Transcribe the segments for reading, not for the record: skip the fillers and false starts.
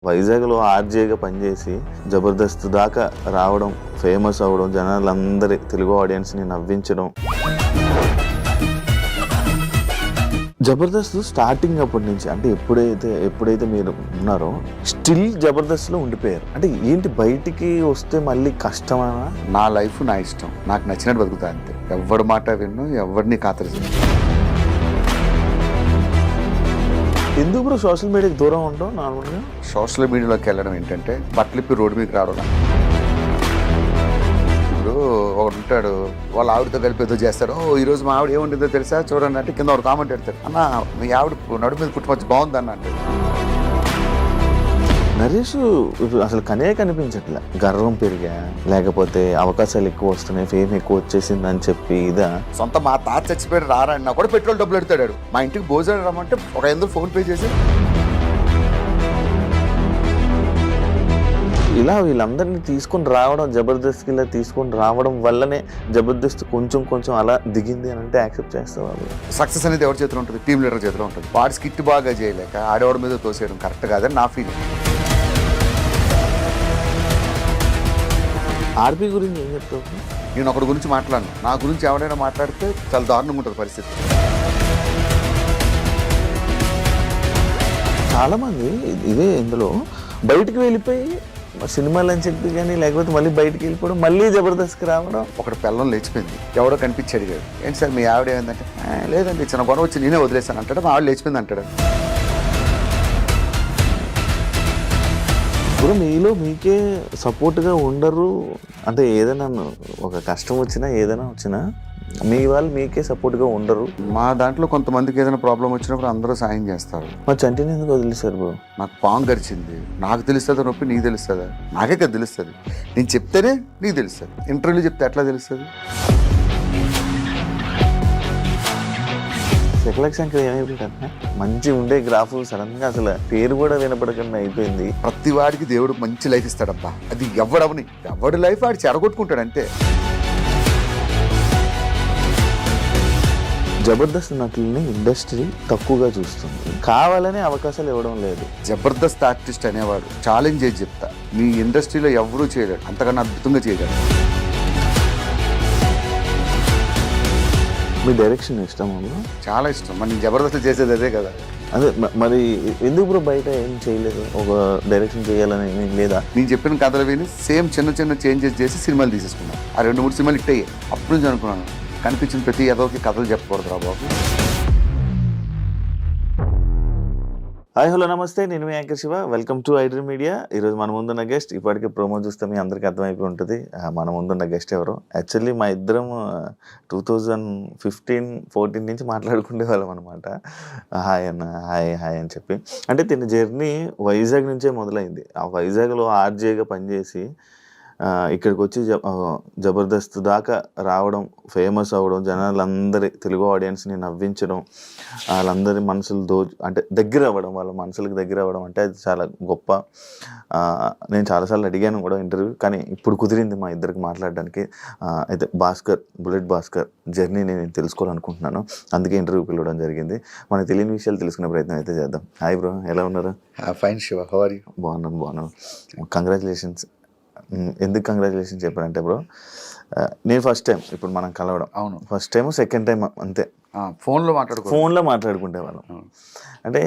వైజాగ్లో ఆర్జేగా పనిచేసి జబర్దస్త్ దాకా రావడం, ఫేమస్ అవ్వడం, జనాలందరి తెలుగు ఆడియన్స్ని నవ్వించడం. జబర్దస్త్ స్టార్టింగ్ అప్పటి నుంచి అంటే ఎప్పుడైతే మీరు ఉన్నారో స్టిల్ జబర్దస్త్లో ఉండిపోయారు. అంటే ఏంటి బయటికి వస్తే మళ్ళీ కష్టమా? నా లైఫ్ నా ఇష్టం, నాకు నచ్చినట్టు బతుకుతా అంతే. ఎవరి మాట విన్ను, ఎవరిని ఖాతరు. ఎందుకు బ్రో సోషల్ మీడియాకి దూరం ఉంటాం? నార్మల్గా సోషల్ మీడియాలోకి వెళ్ళడం ఏంటంటే బట్టలిప్పి రోడ్డు మీకు రావడం. ఇప్పుడు ఒకడు ఉంటాడు, వాళ్ళ ఆవిడతో కలిపి ఏదో చేస్తారు. ఈరోజు మా ఆవిడ ఏముంటుందో తెలుసా చూడండి అంటే కింద ఒక కామెంట్ పెడతారు, అన్న మీ ఆవిడ నడుము మీద పుట్టుకొచ్చి బాగుందన్న అంటే. నరేష్ అసలు కనిపించట్లే. గర్వం పెరిగా, లేకపోతే అవకాశాలు ఎక్కువ వస్తున్నాయి, ఫేమ్ ఎక్కువ వచ్చేసింది అని చెప్పి ఇదా? సొంత మా తాత చచ్చిపోయాడు రారా అన్న కూడా పెట్రోల్ డబ్బులు పెడతాడు. మా ఇంటికి భోజనం రమ్మంటే ఒక 500 ఫోన్ పే చేసి ఇలా వీళ్ళందరినీ తీసుకొని రావడం, జబర్దస్త్కి ఇలా తీసుకొని రావడం వల్లనే జబర్దస్త్ కొంచెం అలా దిగింది అని అంటే యాక్సెప్ట్ చేస్తాం. వాళ్ళు సక్సెస్ అనేది ఎవరి చేతిలో ఉంటుంది? టీమ్ లీడర్ చేతిలో ఉంటుంది. వాడి స్కిట్ బాగా చేయలేక ఆడేవాడి మీద తోసేయడం కరెక్ట్ కాదని నా ఫీలింగ్. ఆర్పీ గురించి ఏం చెప్తావు? నేను ఒకటి గురించి మాట్లాడను, నా గురించి ఎవరైనా మాట్లాడితే చాలా దారుణంగా ఉంటుంది పరిస్థితి. చాలామంది ఇదే ఇందులో బయటికి వెళ్ళిపోయి సినిమాలు అని చెప్పి కానీ, లేకపోతే మళ్ళీ బయటికి వెళ్ళిపోవడం, మళ్ళీ జబర్దస్త్కి రావడం. ఒకటి పిల్లం లేచిపోయింది, ఎవడో కనిపించి అడిగాడు, ఏంటి సార్ మీ ఆవిడ ఏమైందంటే, లేదండి చిన్న గొడవ వచ్చి నేనే వదిలేస్తాను అంటాడు. మా ఆవిడ లేచిపోయింది అంటాడు. ఇప్పుడు మీలో మీకే సపోర్ట్గా ఉండరు అంటే ఏదైనా ఒక కష్టం వచ్చినా ఏదైనా వచ్చినా మీ వాళ్ళు మీకే సపోర్ట్గా ఉండరు. మా దాంట్లో కొంతమందికి ఏదైనా ప్రాబ్లం వచ్చినప్పుడు అందరూ సాయం చేస్తారు. మా చంటిని ఎందుకు వదిలేశారు బ్రో? నాకు పాము గడిచింది, నాకు తెలుస్తుందా నొప్పి నీకు తెలుస్తుందా? నాకే కదా తెలుస్తుంది. నేను చెప్తేనే నీకు తెలుస్తుంది, ఇంటర్వ్యూలో చెప్తే ఎట్లా తెలుస్తుంది? శకలక్ శంకర్ ఏమైపోయింది? మంచి ఉండే గ్రాఫ్ సడన్గా అసలు పేరు కూడా వినపడకుండా అయిపోయింది. ప్రతి వాడికి దేవుడు మంచి లైఫ్ ఇస్తాడబ్బా. అది ఎవడి లైఫ్ వాడు చెడగొట్టుకుంటాడు అంతే. జబర్దస్త్ నటుల్ని ఇండస్ట్రీ తక్కువగా చూస్తుంది, కావాలనే అవకాశాలు ఇవ్వడం లేదు. జబర్దస్త్ ఆర్టిస్ట్ అనేవాడు ఛాలెంజ్ చేసి చెప్తా, మీ ఇండస్ట్రీలో ఎవరూ చేయలేడు, అంతకన్నా అద్భుతంగా చేయగలరు. మీ డైరెక్షన్ ఇష్టం? చాలా ఇష్టం. మరి నేను జబర్దస్త్ చేసేది అదే కదా. అదే మరి ఎందుకు బ్రో బయట ఏం చేయలేదు? ఒక డైరెక్షన్ చేయాలని ఏం లేదా? నేను చెప్పిన కథలు విని సేమ్ చిన్న చేంజెస్ చేసి సినిమాలు తీసేసుకున్నాను. ఆ 2-3 సినిమాలు ఇట్టయ్యాయి. అప్పుడు నుంచి అనుకున్నాను, కనిపించిన ప్రతి ఏదోకి కథలు చెప్పకూడదు రా బాబు. హాయ్ హలో నమస్తే, నేను మీ anchor Shiva. Welcome to iDream media. ఈరోజు మన ముందున్న గెస్ట్, ఇప్పటికే ప్రోమో చూస్తే మీ అందరికీ అర్థమైపోయి ఉంటుంది మన ముందున్న గెస్ట్ ఎవరు. యాక్చువల్లీ మా ఇద్దరం 2015-14 నుంచి మాట్లాడుకునే వాళ్ళం అనమాట. హాయ్ అన్న, హాయ్ అని చెప్పి. అంటే తిన జర్నీ వైజాగ్ నుంచే మొదలైంది. ఆ వైజాగ్లో ఆర్జేగా పనిచేసి ఇక్కడికి వచ్చి జబర్దస్త్ దాకా రావడం, ఫేమస్ అవ్వడం, జనాలందరి తెలుగు ఆడియన్స్ని నవ్వించడం, వాళ్ళందరి మనసులు అంటే దగ్గర అవ్వడం, వాళ్ళ మనసులకు దగ్గర అవ్వడం అంటే అది చాలా గొప్ప. నేను చాలాసార్లు అడిగాను కూడా ఇంటర్వ్యూ, కానీ ఇప్పుడు కుదిరింది మా ఇద్దరికి మాట్లాడడానికి. అయితే బుల్లెట్ భాస్కర్ జర్నీ నేను తెలుసుకోవాలనుకుంటున్నాను, అందుకే ఇంటర్వ్యూ పిలవడం జరిగింది. మనకు తెలియని విషయాలు తెలుసుకునే ప్రయత్నం అయితే చేద్దాం. హాయ్ బ్రో, ఎలా ఉన్నారు? Fine Shiva, how are you? బాగున్నాను. కంగ్రాచులేషన్స్. ఎందుకు కంగ్రాచులేషన్స్ చెప్పారంటే బ్రో, నేను ఫస్ట్ టైం ఇప్పుడు మనం కలవడం. అవును, ఫస్ట్ టైం సెకండ్ టైం అంతే. ఫోన్లో మాట్లాడుకుంటే వాళ్ళం. అంటే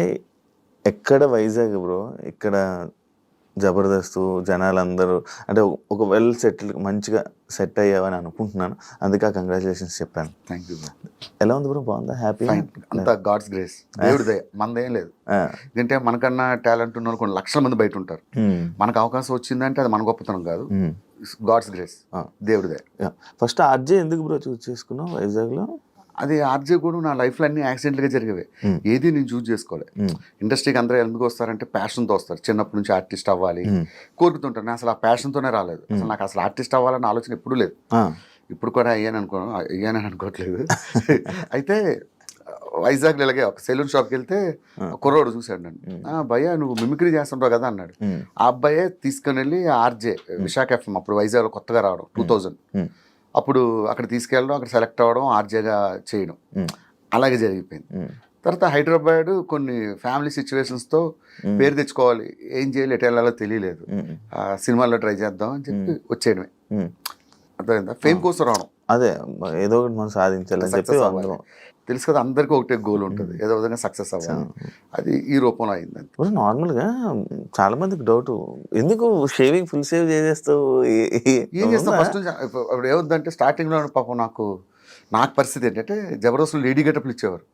ఎక్కడ వైజాగ్ బ్రో, ఇక్కడ జబర్దస్త్ జనాలందరూ అంటే ఒక వెల్ సెటిల్ మంచిగా సెట్ అయ్యావని అనుకుంటున్నాను, అందుకే కంగ్రాచులేషన్స్ చెప్పాను. Thank you. ఎలా ఉంది బ్రో? బాగుందా? హ్యాపీ? అంతా గాడ్స్ గ్రేస్, దేవుడి దయ, మనదేం లేదు. ఎందుకంటే మనకన్నా టాలెంట్ ఉన్న కొన్ని లక్షల మంది బయట ఉంటారు. మనకు అవకాశం వచ్చిందంటే అది మన గొప్పతనం కాదు, గాడ్స్ గ్రేస్, దేవుడి దయ. ఫస్ట్ ఆర్జే ఎందుకు బ్రో చూస్ చేసుకున్నావు వైజాగ్లో? అది ఆర్జే కూడా నా లైఫ్లో అన్ని యాక్సిడెంట్గా జరిగేవే, ఏది నేను చూస్ చేసుకోలే. ఇండస్ట్రీకి అందరూ ఎందుకు వస్తారంటే ప్యాషన్తో వస్తారు. చిన్నప్పటి నుంచి ఆర్టిస్ట్ అవ్వాలి కోరుకుతుంటాను. నేను అసలు ఆ ప్యాషన్తోనే రాలేదు. అసలు నాకు అసలు ఆర్టిస్ట్ అవ్వాలన్న ఆలోచన ఎప్పుడూ లేదు. ఇప్పుడు కూడా అయ్యానని అనుకోవట్లేదు. అయితే వైజాగ్లో ఇలాగే ఒక సెలూన్ షాప్కి వెళ్తే కుర్రోడు చూశాడు నన్ను. భయ్యా నువ్వు మిమిక్రీ చేస్తుంటావు కదా అన్నాడు. ఆ అబ్బాయే తీసుకుని వెళ్ళి ఆర్జే విశాఖ FM అప్పుడు వైజాగ్లో కొత్తగా రావడం 2000, అప్పుడు అక్కడ తీసుకెళ్ళడం, అక్కడ సెలెక్ట్ అవ్వడం, ఆర్జేగా చేయడం, అలాగే జరిగిపోయింది. తర్వాత హైదరాబాద్ కొన్ని ఫ్యామిలీ సిచ్యువేషన్స్తో పేరు తెచ్చుకోవాలి, ఏం చేయాలి, ఎటు వెళ్ళాలో తెలియలేదు, సినిమాల్లో ట్రై చేద్దాం అని చెప్పి వచ్చేయడమే. అర్థమైందా? ఫేమ్ కోసం రావడం, అదే ఏదో ఒకటి మనం సాధించాలని చెప్పి అందరం. తెలుసు కదా, అందరికీ ఒకటే గోల్ ఉంటుంది, ఏదో విధంగా సక్సెస్ అవ్వాలి. అది ఈ రూపంలో అయిందండి. ఇప్పుడు నార్మల్గా చాలా మందికి డౌట్, ఎందుకు షేవింగ్ ఫుల్ షేవ్ చేసేస్తావు? ఏం చేస్తాం ఫస్ట్ నుంచి. ఇప్పుడు ఏమవుతుందంటే స్టార్టింగ్లో పాపం నాకు పరిస్థితి ఏంటంటే జబర్దస్త్ లేడీ గెటప్లు ఇచ్చేవారు,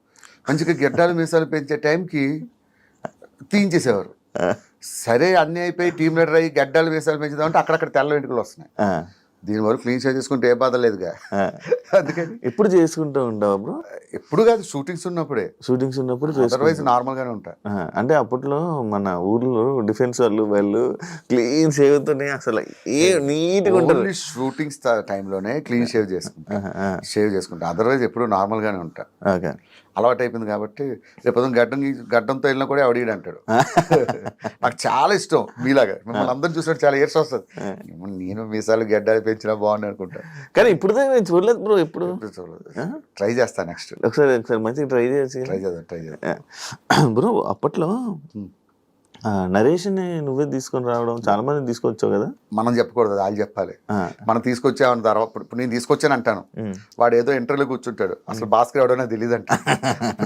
మంచిగా గెడ్డాలు మీసాలు పెంచే టైంకి తీయించేసేవారు. సరే అన్నీ అయిపోయి టీమ్ లీడర్ అయ్యి గడ్డాలు మీసాలు పెంచుదామంటే అక్కడక్కడ తెల్ల వెంట్రుకలు వస్తున్నాయి. దీని వరకు క్లీన్ షేవ్ చేసుకుంటే ఏ బాధ లేదుగా. అందుకని ఎప్పుడు చేసుకుంటూ ఉంటావు బ్రో? ఎప్పుడు కాదు, షూటింగ్స్ ఉన్నప్పుడే. షూటింగ్స్ ఉన్నప్పుడు అదర్వైజ్ నార్మల్గానే ఉంటా. అంటే అప్పట్లో మన ఊర్లో డిఫెన్స్ వాళ్ళు క్లీన్ షేవ్తోనే అసలు నీట్గా ఉంటుంది. షూటింగ్స్ టైంలోనే క్లీన్ షేవ్ చేసుకుంటా, అదర్వైజ్ ఎప్పుడు నార్మల్గానే ఉంటా. ఓకే, అలవాటు అయిపోయింది కాబట్టి రేపు గడ్డంతో వెళ్ళినా కూడా ఎవడీడు అంటాడు. నాకు చాలా ఇష్టం మీలాగా, మిమ్మల్ని అందరూ చూసినట్టు చాలా ఏర్స్ వస్తుంది. నేను మీసాలు గడ్డాలు పెంచినా బాగుంది అనుకుంటా, కానీ ఇప్పుడు నేను చూడలేదు బ్రో. ఎప్పుడు చూడలేదు. ట్రై చేస్తా నెక్స్ట్. ఒకసారి మంచిగా ట్రై చేద్దాం బ్రో. అప్పట్లో నరేష్ని నువ్వే తీసుకొని రావడం, చాలా మంది తీసుకొచ్చావు కదా. మనం చెప్పకూడదు, వాళ్ళు చెప్పాలి. మనం తీసుకొచ్చామని తర్వాత ఇప్పుడు నేను తీసుకొచ్చాను అంటాను, వాడు ఏదో ఇంటర్వ్యూలో కూర్చుంటాడు, అసలు భాస్కర్ ఎవడో నాకు తెలియదు అంట.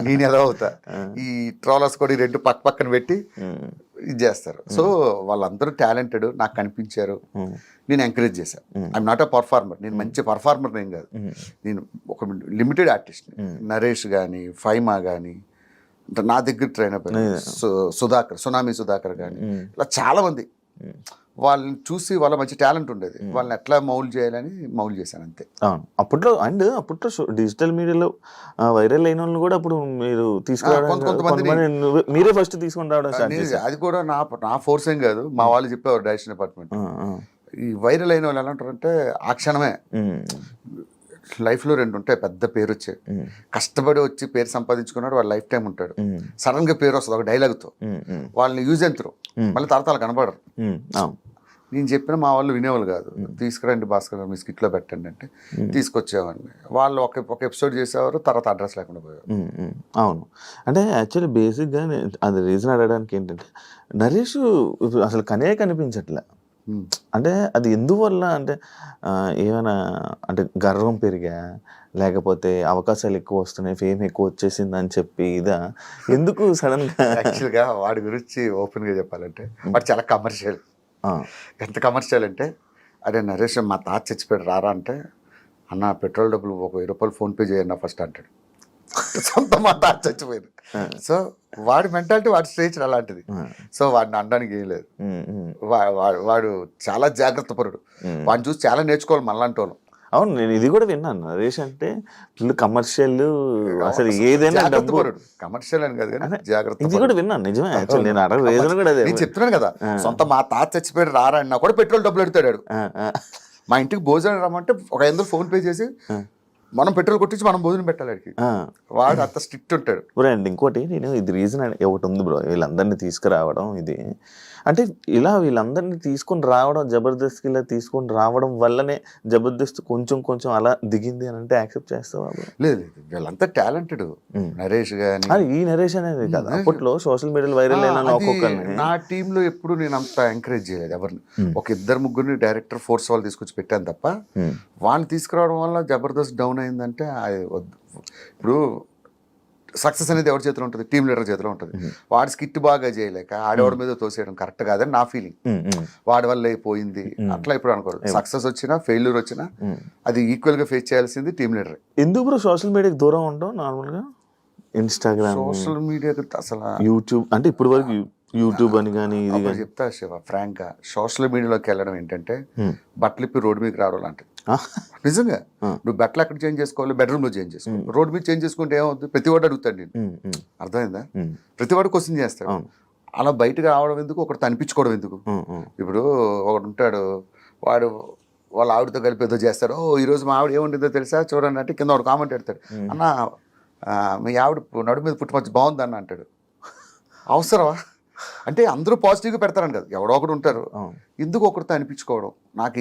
నేను ఎలా అవుతా? ఈ ట్రోలర్స్ కూడా ఈ రెండు పక్కన పెట్టి ఇది చేస్తారు. సో వాళ్ళందరూ టాలెంటెడ్ నాకు కనిపించారు, నేను ఎంకరేజ్ చేశాను. ఐఎమ్ నాట్ అ పర్ఫార్మర్, నేను మంచి పర్ఫార్మర్ ఏం కాదు, నేను ఒక లిమిటెడ్ ఆర్టిస్ట్. నరేష్ కానీ ఫైమా కానీ అంటే నా దగ్గర ట్రైన్ అయిపోయింది, సునామీ సుధాకర్ కానీ ఇలా చాలా మంది. వాళ్ళని చూసి వాళ్ళ మంచి టాలెంట్ ఉండేది, వాళ్ళని ఎట్లా మౌల్డ్ చేయాలని మౌల్డ్ చేశాను అంతే. అప్పట్లో డిజిటల్ మీడియాలో వైరల్ అయిన వాళ్ళని కూడా అప్పుడు మీరు తీసుకురావడం, మీరే ఫస్ట్ తీసుకొని రావడం. అది కూడా నా ఫోర్స్ ఏం కాదు, మా వాళ్ళు చెప్పేవారు డైరెక్షన్ డిపార్ట్మెంట్. ఈ వైరల్ అయిన వాళ్ళు ఎలా అంటారంటే ఆ క్షణమే లైఫ్లో రెండు ఉంటాయి, పెద్ద పేరు వచ్చాయి, కష్టపడి వచ్చి పేరు సంపాదించుకున్నాడు, వాడు లైఫ్ టైం ఉంటాడు. సడన్ గా పేరు వస్తుంది ఒక డైలాగ్తో, వాళ్ళని యూజ్ ఎంతరు మళ్ళీ తర్వాత కనపడరు. నేను చెప్పిన మా వాళ్ళు వినేవాళ్ళు కాదు, తీసుకురండి భాస్కర్ మీ స్కిట్లో పెట్టండి అంటే తీసుకొచ్చేవాడిని. వాళ్ళు ఒక ఎపిసోడ్ చేసేవారు, తర్వాత అడ్రస్ లేకుండా పోయారు. అవును, అంటే యాక్చువల్లీ బేసిక్గా అది రీజన్ అడగడానికి ఏంటంటే నరేష్ అసలు కనిపించట్లే. అంటే అది ఎందువల్ల అంటే ఏమైనా అంటే గర్వం పెరిగా, లేకపోతే అవకాశాలు ఎక్కువ వస్తున్నాయి, ఫేమ్ ఎక్కువ వచ్చేసింది అని చెప్పి ఇదా, ఎందుకు సడన్ గా? యాక్చువల్గా వాడి గురించి ఓపెన్ గా చెప్పాలంటే వాడు చాలా కమర్షియల్. ఎంత కమర్షియల్ అంటే, అరే నరేష్ మా తాత చచ్చిపోయాడు రారా అంటే, అన్న పెట్రోల్ డబ్బులు ఒక 1000 రూపాయలు ఫోన్పే చేయన్న ఫస్ట్ అంటాడు. సొంత మా తాత చచ్చిపోయింది. సో వాడి మెంటాలిటీ, వాడి స్టేజ్ అలాంటిది. సో వాడిని అనడానికి ఏం లేదు. వాడు చాలా జాగ్రత్త పరుడు, వాడిని చూసి చాలా నేర్చుకోవాలి మనలాంటి వాళ్ళు. అవును, నేను ఇది కూడా విన్నాను, నరేష్ అంటే ఫుల్ కమర్షియల్, అసలు ఏదైనా డబ్బు. కమర్షియల్ అని కాదు కానీ జాగ్రత్త, ఇది కూడా విన్నాను. నిజమే, యాక్చువల్లీ నేను అడగ రీజన్ కూడా అదే. నేను చెప్తున్నాను కదా, సొంత మా తాత చచ్చిపోయాడు రారా అన్నా కూడా పెట్రోల్ డబ్బులు ఎడతాడు. మా ఇంటికి భోజనం రమ్మంటే ఒక 500 ఫోన్ పే చేసి మనం పెట్రోల్ కొట్టించి మనం భోజనం పెట్టాలి వాడికి. వాడు అంత స్ట్రిక్ట్ ఉంటాడు. బ్రో అండ్ ఇంకోటి, నేను ఇది రీజన్ ఒకటి ఉంది బ్రో, వీళ్ళందరినీ తీసుకురావడం ఇది అంటే, ఇలా వీళ్ళందరినీ తీసుకొని రావడం, జబర్దస్త్కి ఇలా తీసుకొని రావడం వల్లనే జబర్దస్త్ కొంచెం అలా దిగింది అని అంటే యాక్సెప్ట్ చేస్తావా? లేదు, వీళ్ళంతా టాలెంటెడ్. నరేష్ గానీ, ఈ నరేష్ అనేది కదా అప్పట్లో సోషల్ మీడియాలో వైరల్ అయిన ఒక్కొక్కరిని. నా టీంలో ఎప్పుడు నేను అంత ఎంకరేజ్ చేయలేదు ఎవరిని. ఒక 2-3 డైరెక్టర్ ఫోర్స్ వాళ్ళు తీసుకొచ్చి పెట్టాను తప్ప, వాళ్ళని తీసుకురావడం వల్ల జబర్దస్త్ డౌన్ అయిందంటే ఇప్పుడు సక్సెస్ అనేది ఎవరి చేతిలో ఉంటుంది? టీమ్ లీడర్ చేతిలో ఉంటుంది. వాడి స్కిట్ బాగా చేయలేక ఆడవాడి మీద తోసేయడం కరెక్ట్ కాదని నా ఫీలింగ్. వాడి వల్ల అయిపోయింది అట్లా ఇప్పుడు అనుకోరు. సక్సెస్ వచ్చినా ఫెయిల్యూర్ వచ్చినా అది ఈక్వల్ గా ఫేస్ చేయాల్సింది టీమ్ లీడర్. ఎందుకు బ్రో సోషల్ మీడియాకి దూరం ఉంటాం? నార్మల్ గా ఇన్స్టాగ్రామ్, సోషల్ మీడియాకి అసలు యూట్యూబ్ అంటే ఇప్పుడు వరకు యూట్యూబ్ అని కానీ ఇది కానీ చెప్తా శివ ఫ్రాంక్ గా, సోషల్ మీడియాలోకి వెళ్ళడం ఏంటంటే బట్టలు ఇప్పి రోడ్డు మీదకి రావడం లాంటిది. నిజంగా నువ్వు బట్టలు ఎక్కడ చేంజ్ చేసుకోవాలి? బెడ్రూమ్ లో చేంజ్ చేసుకోవాలి. రోడ్ మీద చేంజ్ చేసుకుంటే ఏమవుతుంది? ప్రతి వాడు అడుగుతాడు నేను. అర్థమైందా? ప్రతి వాడు క్వశ్చన్ చేస్తాడు. అలా బయటకు రావడం ఎందుకు, ఒకటి అనిపించుకోవడం ఎందుకు? ఇప్పుడు ఒకడు ఉంటాడు, వాడు వాళ్ళ ఆవిడతో కలిపి ఏదో చేస్తాడు. ఈరోజు మా ఆవిడ ఏముంటుందో తెలుసా చూడండి అంటే కింద వాడు కామెంట్ పెడతాడు, అన్న మీ ఆవిడ నడుము మీద పుట్టుమచ్చి బాగుందన్న అంటాడు. అవసరమా? అంటే అందరూ పాజిటివ్గా పెడతారని కదా, ఎవడో ఒకడు ఉంటారు. ఎందుకు ఒకరితో అనిపించుకోవడం? నాకు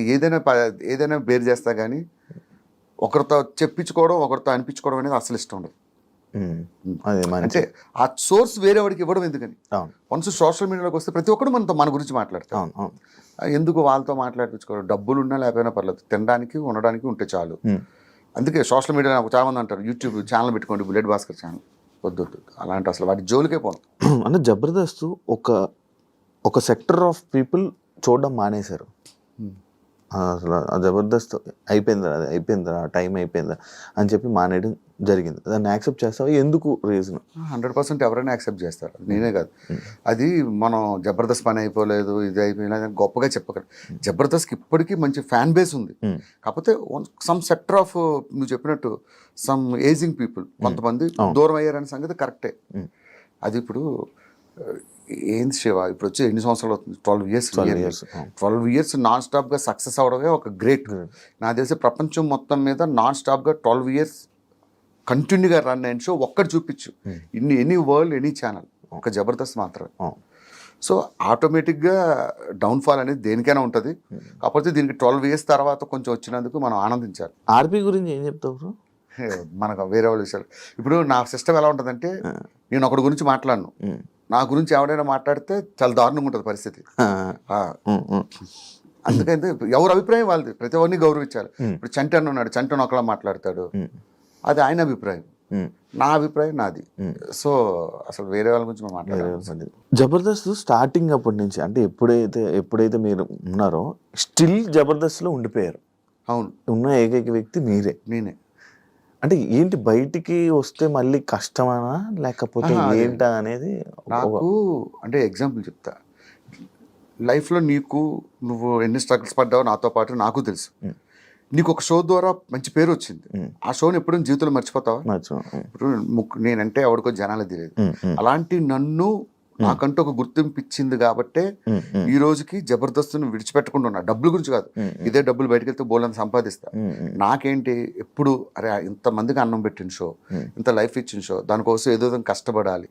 ఏదైనా బేర్ చేస్తా కానీ ఒకరితో చెప్పించుకోవడం, ఒకరితో అనిపించుకోవడం అనేది అసలు ఇష్టం ఉండదు. అది మంచి అంటే ఆ సోర్స్ వేరే వాడికి ఇవ్వడం ఎందుకని. అవును వన్స్ సోషల్ మీడియాలోకి వస్తే ప్రతి ఒక్కడు మన గురించి మాట్లాడతారు. అవును అవును ఎందుకు వాళ్ళతో మాట్లాడించుకోవడం, డబ్బులు ఉన్నా లేకపోయినా పర్లేదు, తినడానికి ఉండడానికి ఉంటే చాలు. అందుకే సోషల్ మీడియా చాలా మంది అంటారు యూట్యూబ్ ఛానల్ పెట్టుకోండి, బుల్లెట్ భాస్కర్ ఛానల్. వద్దు అలాంటి అసలు వాటి జోలికే పోను. అంటే జబర్దస్త్ ఒక సెక్టర్ ఆఫ్ పీపుల్ చూడడం మానేశారు. అసలు ఆ జబర్దస్త్ అయిపోయిందా టైం అయిపోయిందా అని చెప్పి మానేయడం జరిగింది. దాన్ని యాక్సెప్ట్ చేస్తావా? ఎందుకు రీజన్? 100% ఎవరైనా యాక్సెప్ట్ చేస్తారు, నేనే కాదు. అది మనం జబర్దస్త్ పని అయిపోలేదు, ఇది అయిపోయినా గొప్పగా చెప్పగలరు. జబర్దస్త్కి ఇప్పటికీ మంచి ఫ్యాన్ బేస్ ఉంది. కాకపోతే సమ్ సెక్టర్ ఆఫ్, నువ్వు చెప్పినట్టు సమ్ ఏజింగ్ పీపుల్ కొంతమంది దూరం అయ్యారనే సంగతి కరెక్టే. అది ఇప్పుడు ఏంది శివ, ఇప్పుడు వచ్చి ఎన్ని సంవత్సరాలు అవుతుంది? 12 years. 12 years నాన్ స్టాప్గా సక్సెస్ అవడమే ఒక గ్రేట్. నాకు తెలిసి ప్రపంచం మొత్తం మీద నాన్ స్టాప్గా 12 years కంటిన్యూగా రన్ అయిన షో ఒక్కటి చూపించు, ఎనీ వరల్డ్ ఎనీ ఛానల్, ఒక జబర్దస్త్ మాత్రమే. సో ఆటోమేటిక్గా డౌన్ఫాల్ అనేది దేనికైనా ఉంటుంది. కాకపోతే దీనికి 12 years తర్వాత కొంచెం వచ్చినందుకు మనం ఆనందించాలి. ఆర్పీ గురించి ఏం చెప్తావు బ్రో? మనకు వేరే వాళ్ళ విషయాలు. ఇప్పుడు నా సిస్టమ్ ఎలా ఉంటుందంటే, నేను ఒకటి గురించి మాట్లాడను, నా గురించి ఎవరైనా మాట్లాడితే చాలా దారుణంగా ఉంటుంది పరిస్థితి. అందుకని ఎవరి అభిప్రాయం వాళ్ళది, ప్రతి ఒక్కరిని గౌరవించాలి. ఇప్పుడు చంటి అన్న ఉన్నాడు, చంటి ఒకలా మాట్లాడతాడు, అది ఆయన అభిప్రాయం, నా అభిప్రాయం నాది. సో అసలు వేరే వాళ్ళ గురించి మనం మాట్లాడాలి. జబర్దస్త్ స్టార్టింగ్ అప్పటి నుంచి, అంటే ఎప్పుడైతే మీరు ఉన్నారో స్టిల్ జబర్దస్త్లో ఉండిపోయారు. అవును, ఉన్న ఏకైక వ్యక్తి మీరే. నేనే. అంటే ఏంటి, బయటికి వస్తే మళ్ళీ కష్టమనా లేకపోతే ఏంటా అనేది? నాకు అంటే ఎగ్జాంపుల్ చెప్తా. లైఫ్లో నువ్వు ఎన్ని స్ట్రగుల్స్ పడ్డావో నాతో పాటు నాకు తెలుసు. నీకు ఒక షో ద్వారా మంచి పేరు వచ్చింది, ఆ షోని ఎప్పుడైనా జీవితంలో మర్చిపోతావా? ఇప్పుడు నేనంటే ఎవరికో జనాలు తెలియదు, అలాంటి నన్ను నాకంటూ ఒక గుర్తింపు ఇచ్చింది కాబట్టే ఈ రోజుకి జబర్దస్త్ను విడిచిపెట్టకుండా ఉన్నా. డబ్బుల గురించి కాదు, ఇదే డబ్బులు బయటకు వెళ్తే బోల్ని సంపాదిస్తా. నాకేంటి ఎప్పుడు అరే ఇంతమందికి అన్నం పెట్టిన షో, ఇంత లైఫ్ ఇచ్చిన షో, దానికోసం ఏదో కష్టపడాలి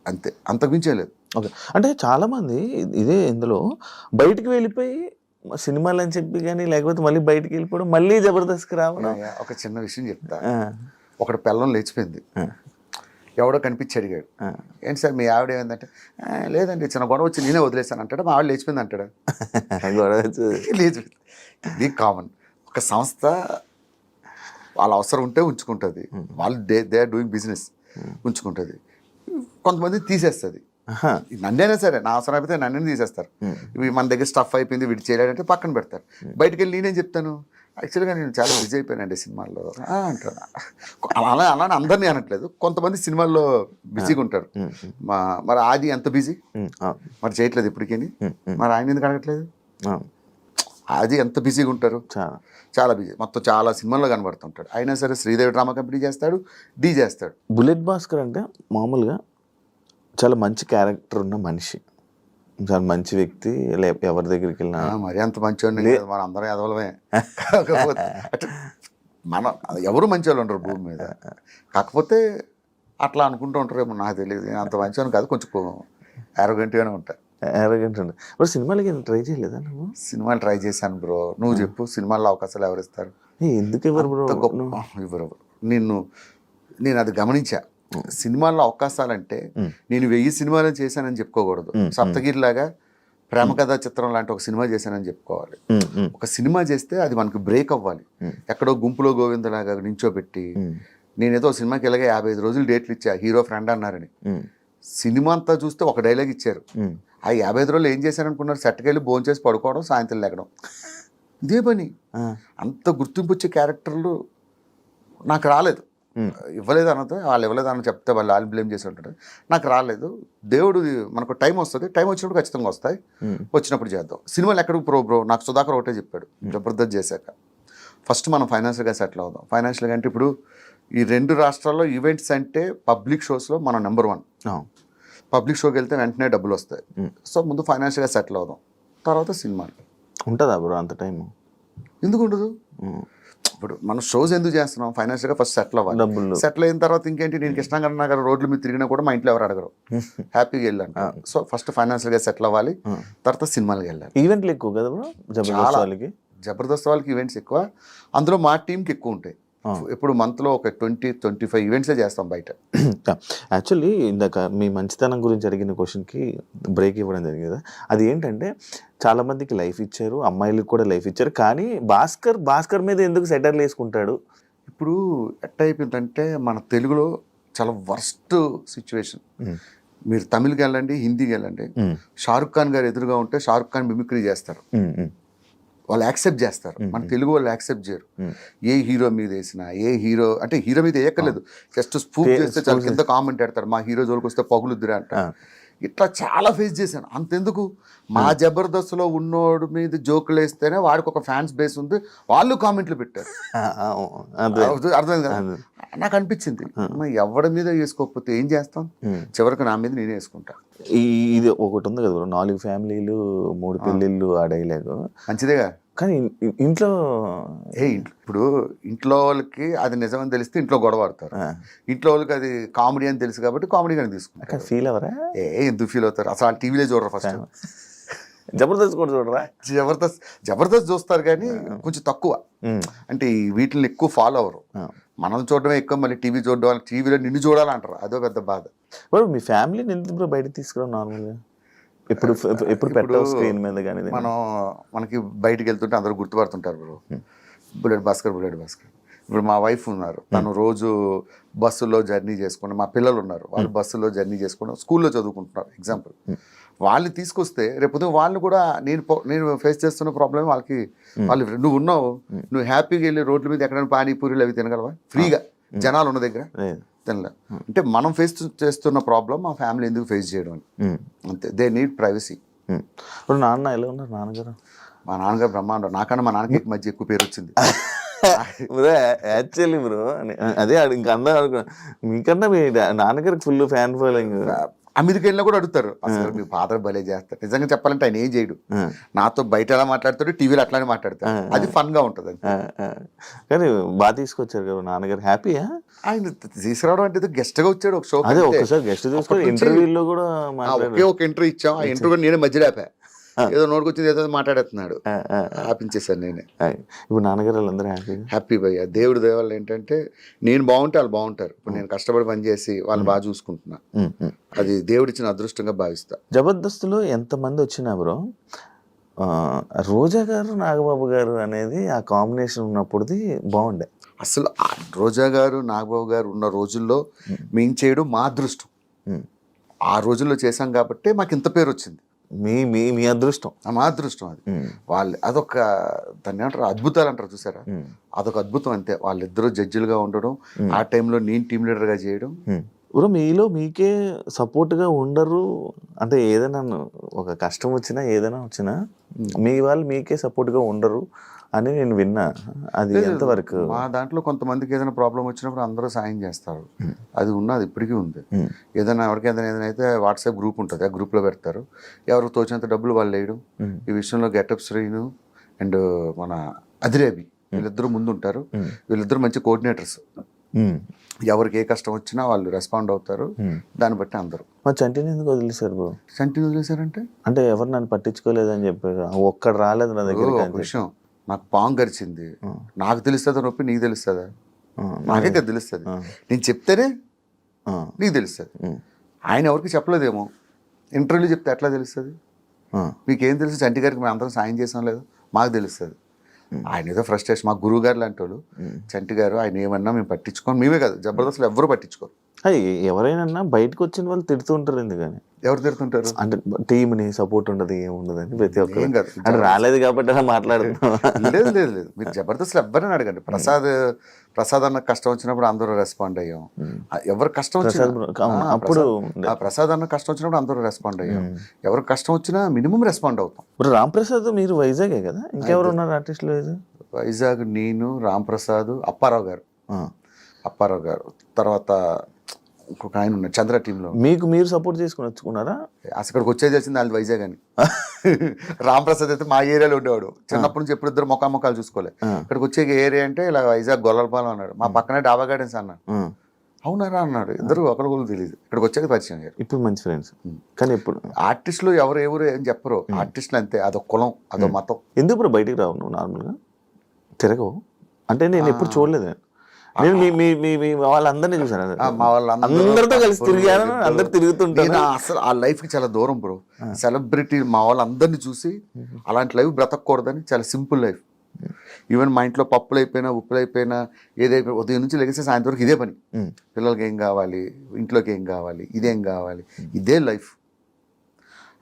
అంతే, అంతకుమించే లేదు. ఓకే, అంటే చాలా మంది ఇదే ఇందులో బయటికి వెళ్ళిపోయి సినిమాలు అని చెప్పి కానీ, లేకపోతే మళ్ళీ బయటికి వెళ్ళిపోవడం, మళ్ళీ జబర్దస్త్కి రావడం. ఒక చిన్న విషయం చెప్తా. ఒకటి పెళ్ళం లేచిపోయింది, ఎవడో కనిపించి అడిగాడు, ఏంటి సార్ మీ ఆవిడ ఏమైందంటే, లేదండి చిన్న గొడవ వచ్చి నేనే వదిలేసాను అంటాడు. మా ఆవిడ లేచిపోయింది అంటాడు. గొడవ లేచిపోయింది, ఇది కామన్. ఒక సంస్థ వాళ్ళ అవసరం ఉంటే ఉంచుకుంటుంది, వాళ్ళు దే ఆర్ డూయింగ్ బిజినెస్ ఉంచుకుంటుంది. కొంతమంది తీసేస్తుంది, నన్నైనా సరే నా అవసరం అయిపోతే నన్ను తీసేస్తారు. ఇవి మన దగ్గర స్టఫ్ అయిపోయింది వీటి చేయలేదంటే పక్కన పెడతారు. బయటికి వెళ్ళి నేనేం చెప్తాను, యాక్చువల్గా నేను చాలా బిజీ అయిపోయానండి సినిమాల్లో అంటాను. అలానే అందరినీ అనట్లేదు, కొంతమంది సినిమాల్లో బిజీగా ఉంటారు. మరి ఆది ఎంత బిజీ, మరి చేయట్లేదు ఇప్పటికీ, మరి ఆయన ఎందుకు అడగట్లేదు? ఆది ఎంత బిజీగా ఉంటారు, చాలా బిజీ, మొత్తం చాలా సినిమాల్లో కనబడుతుంటాడు. అయినా సరే శ్రీదేవి డ్రామా కంపెనీ చేస్తాడు, డీ చేస్తాడు. బుల్లెట్ భాస్కర్ అంటే మామూలుగా చాలా మంచి క్యారెక్టర్ ఉన్న మనిషి, చాలా మంచి వ్యక్తి. ఎవరి దగ్గరికి వెళ్ళినా మరి అంత మంచివాడిని మన అందరం ఎదవలమే. కాకపోతే మన ఎవరు మంచి వాళ్ళు ఉండరు భూమి మీద, కాకపోతే అట్లా అనుకుంటూ ఉంటారేమో, నాకు తెలియదు. అంత మంచివాడిని కాదు, కొంచెం యారోగెంట్గానే ఉంటాయి. యారోగెంట్ ఉండే. మరి సినిమాలకి ట్రై చేయలేదా నువ్వు? సినిమాలు ట్రై చేశాను బ్రో. నువ్వు చెప్పు, సినిమాల్లో అవకాశాలు ఎవరు ఇస్తారు? ఎందుకు ఇవ్వరు బ్రో? ఇవ్వరు. నేను అది గమనించా. సినిమాల్లో అవకాశాలంటే నేను 1000 సినిమాలు చేశానని చెప్పుకోకూడదు. సప్తగిరిలాగా ప్రేమ కథా చిత్రం లాంటి ఒక సినిమా చేశానని చెప్పుకోవాలి. ఒక సినిమా చేస్తే అది మనకు బ్రేక్ అవ్వాలి. ఎక్కడో గుంపులో గోవిందలాగా నించోబెట్టి, నేనేదో సినిమాకి ఇలాగే 55 రోజులు డేట్లు ఇచ్చా, హీరో ఫ్రెండ్ అన్నారని. సినిమా అంతా చూస్తే ఒక డైలాగ్ ఇచ్చారు. ఆ 55 రోజులు ఏం చేశారనుకున్నారు? సెట్కి వెళ్ళి భోజనం చేసి పడుకోవడం, సాయంత్రం లేకడం, ఇదే పని. అంత గుర్తింపు వచ్చే క్యారెక్టర్లు నాకు రాలేదు. ఇవ్వలేదు అన్నది, వాళ్ళు ఇవ్వలేదు అని చెప్తే వాళ్ళు బ్లేమ్ చేసి ఉంటారు. నాకు రాలేదు. దేవుడు మనకు టైం వస్తుంది, టైం వచ్చినప్పుడు ఖచ్చితంగా వస్తాయి, వచ్చినప్పుడు చేద్దాం. సినిమాలు ఎక్కడికి బ్రో నాకు సుధాకర్ ఒకటే చెప్పాడు, జబర్దస్త్ చేశాక ఫస్ట్ మనం ఫైనాన్షియల్గా సెటిల్ అవుదాం. ఫైనాన్షియల్గా అంటే ఇప్పుడు ఈ 2 రాష్ట్రాల్లో ఈవెంట్స్ అంటే పబ్లిక్ షోస్లో మనం నెంబర్ 1. పబ్లిక్ షోకి వెళ్తే వెంటనే డబ్బులు వస్తాయి. సో ముందు ఫైనాన్షియల్గా సెటిల్ అవుదాం, తర్వాత సినిమాలు. ఉంటుందా బ్రో అంత టైం? ఎందుకు ఉండదు? ఇప్పుడు మనం షోస్ ఎందుకు చేస్తున్నాం? ఫైనాన్షియల్గా ఫస్ట్ సెటిల్ అవ్వాలి. సెటిల్ అయిన తర్వాత ఇంకేంటి, నేను కృష్ణాగర్ నగర్ రోడ్ల మీద తిరిగినా కూడా మా ఇంట్లో ఎవరు అడగరు, హ్యాపీగా వెళ్ళాను. సో ఫస్ట్ ఫైనాన్షియల్గా సెటిల్ అవ్వాలి, తర్వాత సినిమాలకి వెళ్ళాలి. ఈవెంట్లు ఎక్కువ కదా బ్రో జబర్దస్త్ వాళ్ళకి? జబర్దస్త్ వాళ్ళకి ఈవెంట్స్ ఎక్కువ, అందులో మా టీంకి ఎక్కువ ఉంటాయి. ఎప్పుడు మంత్లో ఒక 20-25 ఈవెంట్సే చేస్తాం బయట. యాక్చువల్లీ ఇందాక మీ మంచితనం గురించి అడిగిన క్వశ్చన్కి బ్రేక్ ఇవ్వడం జరిగింది కదా, అది ఏంటంటే చాలా మందికి లైఫ్ ఇచ్చారు, అమ్మాయిలకు కూడా లైఫ్ ఇచ్చారు, కానీ భాస్కర్ మీద ఎందుకు సెటర్లు వేసుకుంటాడు? ఇప్పుడు ఎట్ట అయిపోయిందంటే మన తెలుగులో చాలా వర్స్ట్ సిచ్యువేషన్. మీరు తమిళ్కి వెళ్ళండి, హిందీకి వెళ్ళండి, షారుఖ్ ఖాన్ గారు ఎదురుగా ఉంటే షారుఖ్ ఖాన్ మిమిక్రీ చేస్తారు, వాళ్ళు యాక్సెప్ట్ చేస్తారు. మన తెలుగు వాళ్ళు యాక్సెప్ట్ చేయరు. ఏ హీరో మీద వేసినా, ఏ హీరో అంటే హీరో మీద వేయక్కర్లేదు, జస్ట్ స్పూప్ చేస్తే చాలా కింద కామెంట్ పెడతారు, మా హీరో జోలికి వస్తే పగులుద్దురా అంటారు. ఇట్లా చాలా ఫేస్ చేశాను. అంతెందుకు, మా జబర్దస్త్లో ఉన్నోడు మీద జోకులు వేస్తేనే వాడికి ఒక ఫ్యాన్స్ బేస్ ఉంది, వాళ్ళు కామెంట్లు పెట్టారు. అర్థమైంది కదా. నాకు అనిపించింది ఎవడి మీద వేసుకోకపోతే ఏం చేస్తాం, చివరికి నా మీద నేనే వేసుకుంటా. ఇది ఒకటి ఉంది కదా, 4 ఫ్యామిలీలు 3 పెళ్ళిళ్ళు ఆ డైలాగ్ మంచిదేగా. కానీ ఇంట్లో ఇప్పుడు ఇంట్లో వాళ్ళకి అది నిజమని తెలిస్తే ఇంట్లో గొడవ ఆడతారు, ఇంట్లో వాళ్ళకి అది కామెడీ అని తెలుసు కాబట్టి కామెడీగానే తీసుకుంటారు. ఫీల్ అవరా? ఎందుకు ఫీల్ అవుతారు? అసలు ఆ టీవీలో చూడరు, ఫస్ట్ జబర్దస్త్ కూడా చూడరా? జబర్దస్త్ చూస్తారు కానీ కొంచెం తక్కువ, అంటే వీటిని ఎక్కువ ఫాలో అవ్వరు. మనం చూడడమే ఎక్కువ, మళ్ళీ టీవీ చూడడం, టీవీలో నిన్ను చూడాలంటారు, అదో పెద్ద బాధ. మీ ఫ్యామిలీని ఎందుకు బయటకు తీసుకురావు? నార్మల్గా ఎప్పుడు పెట్టావు స్క్రీన్ మీద? కానీ మనకి బయటికి వెళ్తుంటే అందరూ గుర్తుపడుతుంటారు బ్రో, బుల్లెట్ భాస్కర్. ఇప్పుడు మా వైఫ్ ఉన్నారు, తను రోజు బస్సులో జర్నీ చేసుకుని, మా పిల్లలు ఉన్నారు, వాళ్ళు బస్సులో జర్నీ చేసుకుని స్కూల్లో చదువుకుంటున్నారు ఎగ్జాంపుల్. వాళ్ళు తీసుకొస్తే రేపు వాళ్ళు కూడా నేను ఫేస్ చేస్తున్న ప్రాబ్లం వాళ్ళకి, వాళ్ళు నువ్వు ఉన్నావు, నువ్వు హ్యాపీగా వెళ్ళి రోడ్ల మీద ఎక్కడైనా పానీపూరీలు అవి తినగలవా ఫ్రీగా జనాలు ఉన్న దగ్గర? తినలే. అంటే మనం ఫేస్ చేస్తున్న ప్రాబ్లం మా ఫ్యామిలీ ఎందుకు ఫేస్ చేయడం అని, అంతే. They need privacy. ఇప్పుడు నాన్న ఎలా ఉన్నారు? నాన్నగారు? మా నాన్నగారు బ్రహ్మాండం. నాకన్నా మా నాన్నకి మధ్య ఎక్కువ పేరు వచ్చింది. యాక్చువల్లీ బ్రో అదే ఇంకా అందరూ అనుకున్నా, మీకన్నా మీ నాన్నగారికి ఫుల్ ఫ్యాన్ ఫాలోయింగ్. అమెరికా వెళ్ళినా కూడా అడుగుతారు, అసలు మీ ఫాదర్ భలే చేస్తారు. నిజంగా చెప్పాలంటే ఆయన ఏం చేయడు, నాతో బయట ఎలా మాట్లాడతాడు, టీవీలో అట్లానే మాట్లాడతాడు, అది ఫన్ గా ఉంటది. కానీ బాగా తీసుకొచ్చారు కదా నాన్నగారు, హ్యాపీయా? ఆయన తీసుకురావడం అంటే గెస్ట్ గా వచ్చాడు ఒక షో. అదే ఒకసారి గెస్ట్ తీసుకొని ఇంటర్వ్యూలో కూడా ఒకే ఒక ఇంటర్వ్యూ ఇచ్చాం, ఆ ఇంటర్వ్యూ నేనే మధ్యలో ఆపా, ఏదో నోటుకొచ్చింది ఏదో మాట్లాడేస్తున్నాడు, ఆపించేసాను నేనే. ఇప్పుడు నాన్నగారు వాళ్ళందరూ హ్యాపీ భయ్య. దేవుడి దేవాళ్ళు ఏంటంటే నేను బాగుంటే వాళ్ళు బాగుంటారు. ఇప్పుడు నేను కష్టపడి పనిచేసి వాళ్ళు బాగా చూసుకుంటున్నా, అది దేవుడిచ్చిన అదృష్టంగా భావిస్తా. జబర్దస్త్లో ఎంతమంది వచ్చినా బ్రో, రోజా గారు నాగబాబు గారు అనేది ఆ కాంబినేషన్ ఉన్నప్పుడుది బాగుండే. అసలు రోజా గారు నాగబాబు గారు ఉన్న రోజుల్లో మేము చేయడం మా అదృష్టం. ఆ రోజుల్లో చేశాం కాబట్టి మాకు ఇంత పేరు వచ్చింది. మీ అదృష్టం, మా అదృష్టం అది. వాళ్ళు అదొక దాన్ని ఏమంటారు, అద్భుతాలు అంటారు చూసారా, అదొక అద్భుతం అంతే. వాళ్ళిద్దరూ జడ్జిలుగా ఉండడం, ఆ టైంలో నేను టీమ్ లీడర్గా చేయడం. బ్రో మీలో మీకే సపోర్ట్గా ఉండరు అంటే, ఏదైనా ఒక కష్టం వచ్చినా ఏదైనా వచ్చినా మీ వాళ్ళు మీకే సపోర్ట్గా ఉండరు అని నేను విన్నా, అది ఎంతవరకు? మా దాంట్లో కొంతమందికి ఏదైనా ప్రాబ్లం వచ్చినప్పుడు అందరూ సాయం చేస్తారు, అది ఉన్నది ఇప్పటికీ ఉంది. ఏదైనా ఎవరికి ఏదైనా అయితే వాట్సాప్ గ్రూప్ ఉంటుంది, ఆ గ్రూప్లో పెడతారు, ఎవరికి తోచినంత డబ్బులు వాళ్ళు వేయడం. ఈ విషయంలో గెటప్ శ్రీను అండ్ మన అదిరేబి వీళ్ళిద్దరూ ముందు ఉంటారు, వీళ్ళిద్దరూ మంచి కోఆర్డినేటర్స్. ఎవరికి ఏ కష్టం వచ్చినా వాళ్ళు రెస్పాండ్ అవుతారు, దాన్ని బట్టి అందరూ. మా చంటిని ఎందుకు వదిలేశారు బ్రో? చంటిని వదిలేశారంటే అంటే ఎవరు నన్ను పట్టించుకోలేదని చెప్పారు, ఒక్కడు రాలేదు నా దగ్గర. ఒక విషయం, నాకు పాము గరిచింది, నాకు తెలుస్తుందా నొప్పి నీకు తెలుస్తుందా? నాకే కదా తెలుస్తుంది, నేను చెప్తేనే నీకు తెలుస్తుంది. ఆయన ఎవరికి చెప్పలేదేమో, ఇంటర్వ్యూలో చెప్తే ఎట్లా తెలుస్తుంది? మీకేం తెలుసు? చంటి గారికి మేము అందరం సాయం చేసాం లేదు, మాకు తెలుస్తుంది. ఆయన ఏదో ఫ్రస్ట్రేషన్, మా గురువు గారు లాంటి వాళ్ళు. చంటి గారు ఆయన ఏమన్నా మేము పట్టించుకోం, మేమే కాదు జబర్దస్త్లో ఎవరు పట్టించుకోరు. ఎవరైనా బయటకు వచ్చిన వాళ్ళు తిడుతూ ఉంటారు, ఎందుకని? ఎవరు తిడుతుంటారు? అంటే టీంని సపోర్ట్ ఉండదు, ఏముండదని ప్రతి ఒక్కరు అంటే రాలేదు కాబట్టి అలా మాట్లాడుతున్నాం. లేదు లేదు లేదు, మీరు జబర్దస్త్లో ఎవరైనా అడగండి. ప్రసాద్ అన్న కష్టం వచ్చినప్పుడు అందరూ రెస్పాండ్ అయ్యాం. ఎవరు కష్టం వచ్చినా అప్పుడు ప్రసాద్ అన్న కష్టం వచ్చినప్పుడు అందరూ రెస్పాండ్ అయ్యాం. ఎవరికి కష్టం వచ్చినా మినిమం రెస్పాండ్ అవుతాం. ఇప్పుడు రామ్ ప్రసాద్ మీరు వైజాగే కదా, ఇంకెవరు ఉన్నారు ఆర్టిస్టులు? వైజాగ్ నేను, రామ్ ప్రసాద్, అప్పారావు గారు, తర్వాత ఇంకొక ఆయన ఉన్నారు చంద్ర టీంలో. మీరు సపోర్ట్ చేసుకుని వచ్చుకున్నారా? అసలు ఇక్కడికి వచ్చేది వచ్చింది వాళ్ళు వైజాగ్ అని. రామ్ ప్రసాద్ అయితే మా ఏరియాలో ఉండేవాడు, చిన్నప్పటి నుంచి ఎప్పుడు ఇద్దరు మొఖాలు చూసుకోలే. ఇక్కడికి వచ్చే ఏరియా అంటే ఇలా వైజాగ్ గొల్లలపాలెం అన్నాడు, మా పక్కనే డాబా గార్డెన్స్ అన్నాడు. అవునారా అన్నాడు, ఇద్దరు ఒకరు తెలియదు. ఇక్కడికి వచ్చాక పరిచయం అయ్యారు, ఇప్పుడు మంచి ఫ్రెండ్స్. కానీ ఇప్పుడు ఆర్టిస్టులు ఎవరు ఏం చెప్పరు, ఆర్టిస్టులు అంతే, అదొక కులం, అదొక మతం. ఎందుకు ఇప్పుడు బయటికి రావు నువ్వు? నార్మల్గా తిరగవు అంటే నేను ఎప్పుడు చూడలేదు. నేను మీ వాళ్ళందరినీ చూసాను, మా వాళ్ళందరూ అందరితో కలిసి తిరిగాను, అందరు తిరుగుతుంటాను. నేను అసలు ఆ లైఫ్కి చాలా దూరం బ్రో. సెలబ్రిటీ మా వాళ్ళందరినీ చూసి అలాంటి లైఫ్ బ్రతకూడదని చాలా సింపుల్ లైఫ్. ఈవెన్ మా ఇంట్లో పప్పులు అయిపోయినా ఉప్పులు అయిపోయినా ఏదైపోయినా ఉదయం నుంచి లెగిస్తే సాయంత్రం వరకు ఇదే పని. పిల్లలకి ఏం కావాలి, ఇంట్లోకి ఏం కావాలి, ఇదేం కావాలి, ఇదే లైఫ్.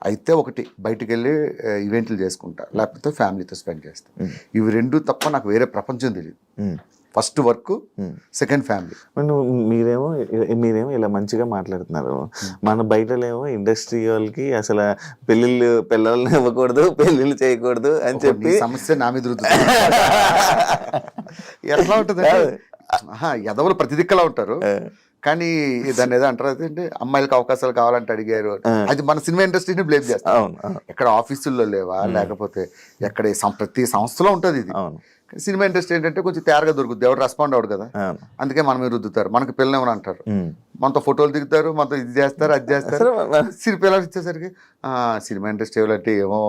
అయితే ఒకటి బయటికి వెళ్ళి ఈవెంట్లు చేసుకుంటా, లేకపోతే ఫ్యామిలీతో స్పెండ్ చేస్తా. ఇవి రెండు తప్ప నాకు వేరే ప్రపంచం తెలియదు. First work, second family. మీరేమో ఇలా మంచిగా మాట్లాడుతున్నారు. మన బయటలేమో ఇండస్ట్రీ వాళ్ళకి అసలు పిల్లల్ని ఇవ్వకూడదు, పెళ్ళిళ్ళు చేయకూడదు అని చెప్పి సమస్య నా మీద రుద్దుతుంది. ఎట్లా ఉంటుంది ఎదవలు ప్రతి దిక్కలా ఉంటారు. కానీ దాన్ని ఏదో అంటారు అంటే అమ్మాయిలకు అవకాశాలు కావాలంటే అడిగారు. అది మన సినిమా ఇండస్ట్రీని బ్లేమ్ చేస్తాం. ఎక్కడ ఆఫీసుల్లో లేవా, లేకపోతే ఎక్కడ ప్రతి సంస్థలో ఉంటుంది ఇది. సినిమా ఇండస్ట్రీ ఏంటంటే కొంచెం తేరగా దొరుకుతుంది, ఎవరు రెస్పాండ్ అవ్వడు కదా, అందుకే మన మీద రుద్దుతారు. మనకి పిల్లలు ఏమని అంటారు, మనతో ఫోటోలు దిగుతారు, మనతో ఇది చేస్తారు, అది చేస్తారు. పిల్లలు ఇచ్చేసరికి సినిమా ఇండస్ట్రీ అంటే ఏమో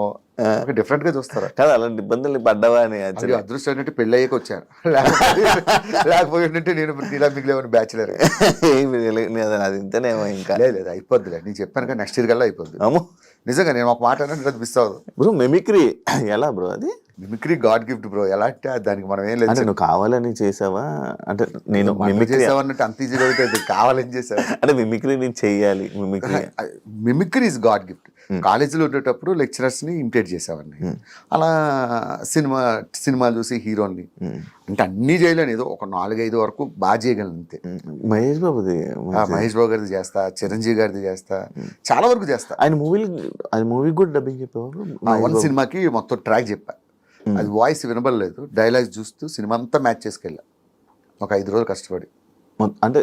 డిఫరెంట్ గా చూస్తారు కదా. అలాంటి ఇబ్బందులు పడ్డావా అని అదృష్టం ఏంటంటే పెళ్ళి అయ్యాక వచ్చాను, లేకపోతే ఏంటంటే నేను ఇలా మిగిలేమని బ్యాచులర్. అది ఇంతనేమో ఇంకా లేదు అయిపోద్దిలే, నేను చెప్పాను కదా నెక్స్ట్ ఇయర్ కల్లా అయిపోద్ది. నిజంగా నేను ఒక మాట అనేది మిస్ అవ్వదు బ్రో. మిమిక్రీ ఎలా బ్రో? అది మిమిక్రీ గాడ్ గిఫ్ట్ బ్రో. ఎలా అంటే దానికి మనం ఏం లేదు. నువ్వు కావాలని చేసావా అంటే? నేను మిమిక్రీ చేసావన్నట్టు అంత ఈజీగా అయితే కావాలని చేసావా అంటే మిమిక్రీ నేను చెయ్యాలి. Mimicry is God gift. కాలేజీలో ఉండేటప్పుడు లెక్చరర్స్ ని ఇమిటేట్ చేసేవాడిని. అలా సినిమాలు చూసి హీరోని అంటే అన్ని చేయలేను, ఏదో ఒక 4-5 వరకు బాగా చేయగలను అంతే. మహేష్ బాబు గారిది చేస్తా, చిరంజీవి గారిది చేస్తా, చాలా వరకు చేస్తా. ఆయన మూవీ కూడా డబ్బింగ్ చెప్పేవారు. వన్ సినిమాకి మొత్తం ట్రాక్ చెప్పా, అది వాయిస్ వినబడలేదు, డైలాగ్స్ చూస్తూ సినిమా అంతా మ్యాచ్ చేసుకెళ్ళా ఒక 5 రోజులు కష్టపడి. అంటే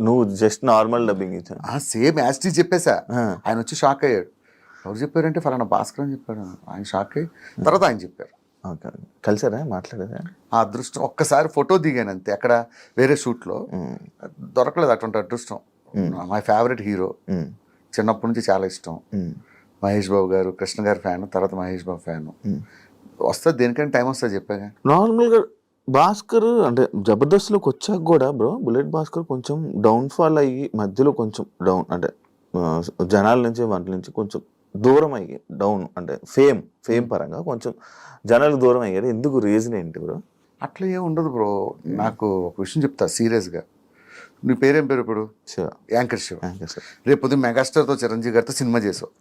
నువ్వు జస్ట్ నార్మల్ డబ్బింగ్ ఇచ్చా? సేమ్ యాస్టీ చెప్పేసా. ఆయన వచ్చి షాక్ అయ్యాడు. ఎవరు చెప్పారంటే ఫలానా భాస్కర్ అని చెప్పాడు. ఆయన షాక్ అయ్యి తర్వాత ఆయన చెప్పారు. కలిసారా, మాట్లాడారా? ఆ అదృష్టం ఒక్కసారి ఫోటో దిగాను అంతే, అక్కడ వేరే షూట్లో దొరకలేదు అటువంటి అదృష్టం. మై ఫేవరెట్ హీరో, చిన్నప్పటి నుంచి చాలా ఇష్టం. మహేష్ బాబు గారు, కృష్ణ గారి ఫ్యాన్, తర్వాత మహేష్ బాబు ఫ్యాన్. వస్తుంది దేనికైనా టైం వస్తుంది చెప్పాగా. నార్మల్గా భాస్కర్ అంటే జబర్దస్త్లోకి వచ్చాక కూడా బ్రో, బుల్లెట్ భాస్కర్ కొంచెం డౌన్ఫాల్ అయ్యి మధ్యలో కొంచెం డౌన్ అంటే జనాల నుంచి వాటి నుంచి కొంచెం దూరం అయ్యి డౌన్ అంటే ఫేమ్ పరంగా కొంచెం జనాలు దూరం అయ్యారు. ఎందుకు, రీజన్ ఏంటి బ్రో? అట్లా ఏం ఉండదు బ్రో. నాకు ఒక విషయం చెప్తా సీరియస్గా. నీ పేరేం పేరు ఇప్పుడు? యాంకర్ శివ. రేపు పొద్దున్న మెగాస్టార్తో చిరంజీవి గారితో సినిమా చేసావు,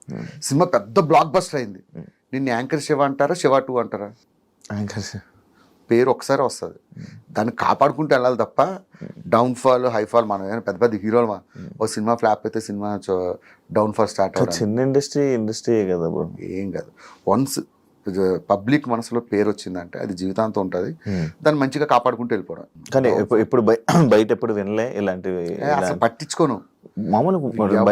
సినిమా పెద్ద బ్లాక్ బస్టర్ అయింది. నిన్ను యాంకర్ శివ అంటారా, శివ 2 అంటారా? యాంకర్ శివ పేరు ఒకసారి వస్తుంది, దాన్ని కాపాడుకుంటూ వెళ్ళాలి తప్ప డౌన్ఫాల్ హైఫాల్ మనం ఏమైనా పెద్ద పెద్ద హీరోలు ఓ సినిమా ఫ్లాప్ అయితే సినిమా డౌన్ఫాల్ స్టార్ట్ అవుతుంది. చిన్న ఇండస్ట్రీ కదా బ్రో. ఏం కాదు, వన్స్ పబ్లిక్ మనసులో పేరు వచ్చిందంటే అది జీవితాంతం ఉంటుంది. దాన్ని మంచిగా కాపాడుకుంటూ వెళ్ళిపోవడం. కానీ ఇప్పుడు బయట ఎప్పుడు వినలే ఇలాంటివి, అసలు పట్టించుకోను. మామూలుగా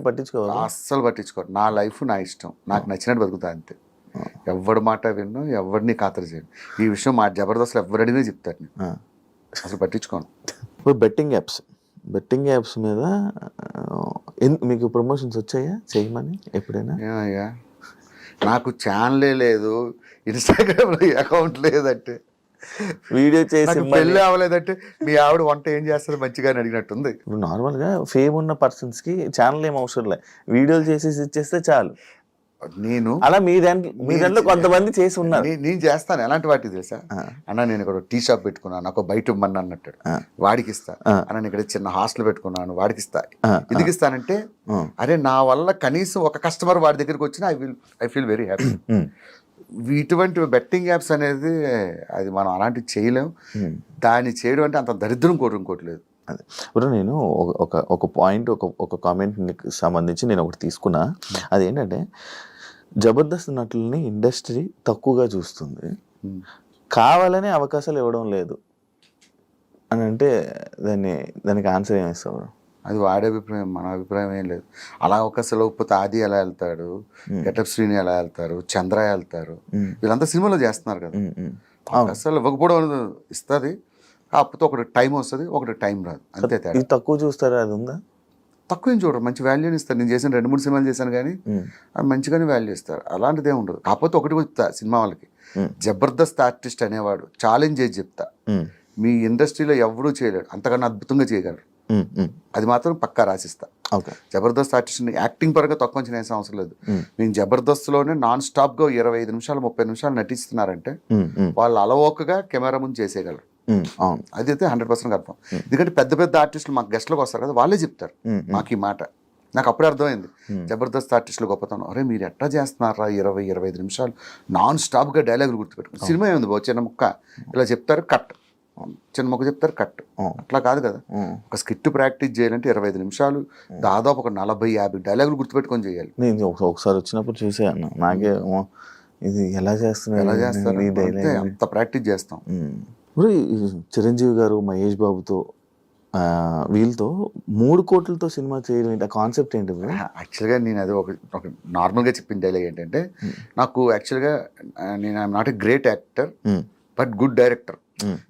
పట్టించుకోవాలి, అస్సలు పట్టించుకోను. నా లైఫ్ నా ఇష్టం, నాకు నచ్చినట్టు బతుకుతా అంతే. ఎవరి మాట విన్ను, ఎవరిని ఖాతరు చేయను. ఈ విషయం మా జబర్దస్త్లో ఎవరడిగినా చెప్తారు, నేను అసలు పట్టించుకోను. ఇప్పుడు బెట్టింగ్ యాప్స్ మీద మీకు ప్రమోషన్స్ వచ్చాయా చేయమని ఎప్పుడైనా? ఏమయ్యా, నాకు ఛానలే లేదు, ఇన్స్టాగ్రామ్లో అకౌంట్ లేదంటే, వీడియో చేసి పెళ్ళి అవ్వలేదంటే మీ ఆవిడ వంట ఏం చేస్తుంది మంచిగా అని అడిగినట్టుంది. ఇప్పుడు నార్మల్గా ఫేమ్ ఉన్న పర్సన్స్కి ఛానల్ ఏం అవసరం లేదు, వీడియోలు చేసేసి ఇచ్చేస్తే చాలు. నేను అలా మీ దాంట్లో కొంతమంది చేసి ఉన్నారు. నేను చేస్తాను. ఎలాంటి వాటికి తెలుసా అన్న, నేను ఇక్కడ టీ షాప్ పెట్టుకున్నాను, నాకు బయట ఇమ్మని అన్నట్టు వాడికి ఇస్తా. అన్న ఇక్కడ చిన్న హాస్టల్ పెట్టుకున్నాను, వాడికి ఇస్తా. ఎందుకు ఇస్తానంటే, అరే నా వల్ల కనీసం ఒక కస్టమర్ వాడి దగ్గరికి వచ్చినా ఐ ఫీల్ వెరీ హ్యాపీ. ఇటువంటి బెట్టింగ్ యాప్స్ అనేది అది మనం అలాంటివి చేయలేము. దాన్ని చేయడం అంటే అంత దరిద్రం కోరుకోవట్లేదు. అదే ఇప్పుడు నేను ఒక పాయింట్ ఒక కామెంట్కి సంబంధించి నేను ఒకటి తీసుకున్నా. అదేంటంటే, జబర్దస్త్ నటుల్ని ఇండస్ట్రీ తక్కువగా చూస్తుంది, కావాలనే అవకాశాలు ఇవ్వడం లేదు అని అంటే దానికి ఆన్సర్ ఏమిస్తావు? అది వాడే అభిప్రాయం, మన అభిప్రాయం ఏం లేదు. అలా అవకాశాలు ఇవ్వకపోతే ఆది ఎలా వెళ్తాడు, గెటప్ శ్రీని ఎలా వెళ్తారు, చంద్ర వెళ్తారు, వీళ్ళంతా సినిమాలో చేస్తున్నారు కదా. అవకాశాలు ఇవ్వకపోవడం ఇస్తుంది, కాకపోతే ఒకటి టైం వస్తుంది, ఒకటి టైం రాదు, అంతే తేడా. తక్కువ చూస్తారా? అది ఉందా? తక్కువ ఏం చూడరు, మంచి వాల్యూని ఇస్తారు. నేను చేసిన 2-3 సినిమాలు చేశాను కానీ అది మంచిగానే వాల్యూ ఇస్తారు, అలాంటిదే ఉండదు. కాకపోతే ఒకటి చెప్తా సినిమా వాళ్ళకి, జబర్దస్త్ ఆర్టిస్ట్ అనేవాడు ఛాలెంజ్ చేసి చెప్తా, మీ ఇండస్ట్రీలో ఎవడూ చేయలేడు, అంతకన్నా అద్భుతంగా చేయగలరు. అది మాత్రం పక్కా రాసిస్తా. ఓకే. జబర్దస్త్ ఆర్టిస్ట్ని యాక్టింగ్ పరంగా తక్కువ అంచనా వేసే అవసరం లేదు. నేను జబర్దస్త్లోనే నాన్ స్టాప్గా 25 నిమిషాలు 30 నిమిషాలు నటిస్తున్నారంటే వాళ్ళు అలవోకగా కెమెరా ముందు చేసేయగలరు. అది అయితే 100% అర్థం. ఎందుకంటే పెద్ద పెద్ద ఆర్టిస్టులు మాకు గెస్ట్లకు వస్తారు కదా, వాళ్ళే చెప్తారు మాకు ఈ మాట. నాకు అప్పుడే అర్థమైంది జబర్దస్త్ ఆర్టిస్టులు గొప్పతనం. అరే మీరు ఎట్లా చేస్తున్నారా 20-25 నిమిషాలు నాన్ స్టాప్గా డైలాగులు గుర్తుపెట్టుకుని. సినిమా ఏముంది బాబు, చిన్న ముక్క ఇలా చెప్తారు కట్, చిన్న మొక్క చెప్తారు కట్, అట్లా కాదు కదా. ఒక స్కిట్ ప్రాక్టీస్ చేయాలంటే 25 నిమిషాలు దాదాపు ఒక 40-50 డైలాగులు గుర్తుపెట్టుకొని చేయాలి. నేను ఒకసారి వచ్చినప్పుడు చూసాను, నాకే ఇది ఎలా చేస్తున్నారు, అంత ప్రాక్టీస్ చేస్తాం. చిరంజీవి గారు మహేష్ బాబుతో వీళ్ళతో 3 కోట్లతో సినిమా చేయడం ఏంటి, ఆ కాన్సెప్ట్ ఏంటి? యాక్చువల్గా నేను అది ఒక నార్మల్గా చెప్పిన డైలాగ్ ఏంటంటే, నాకు యాక్చువల్గా నేను I'm not a great actor but good director.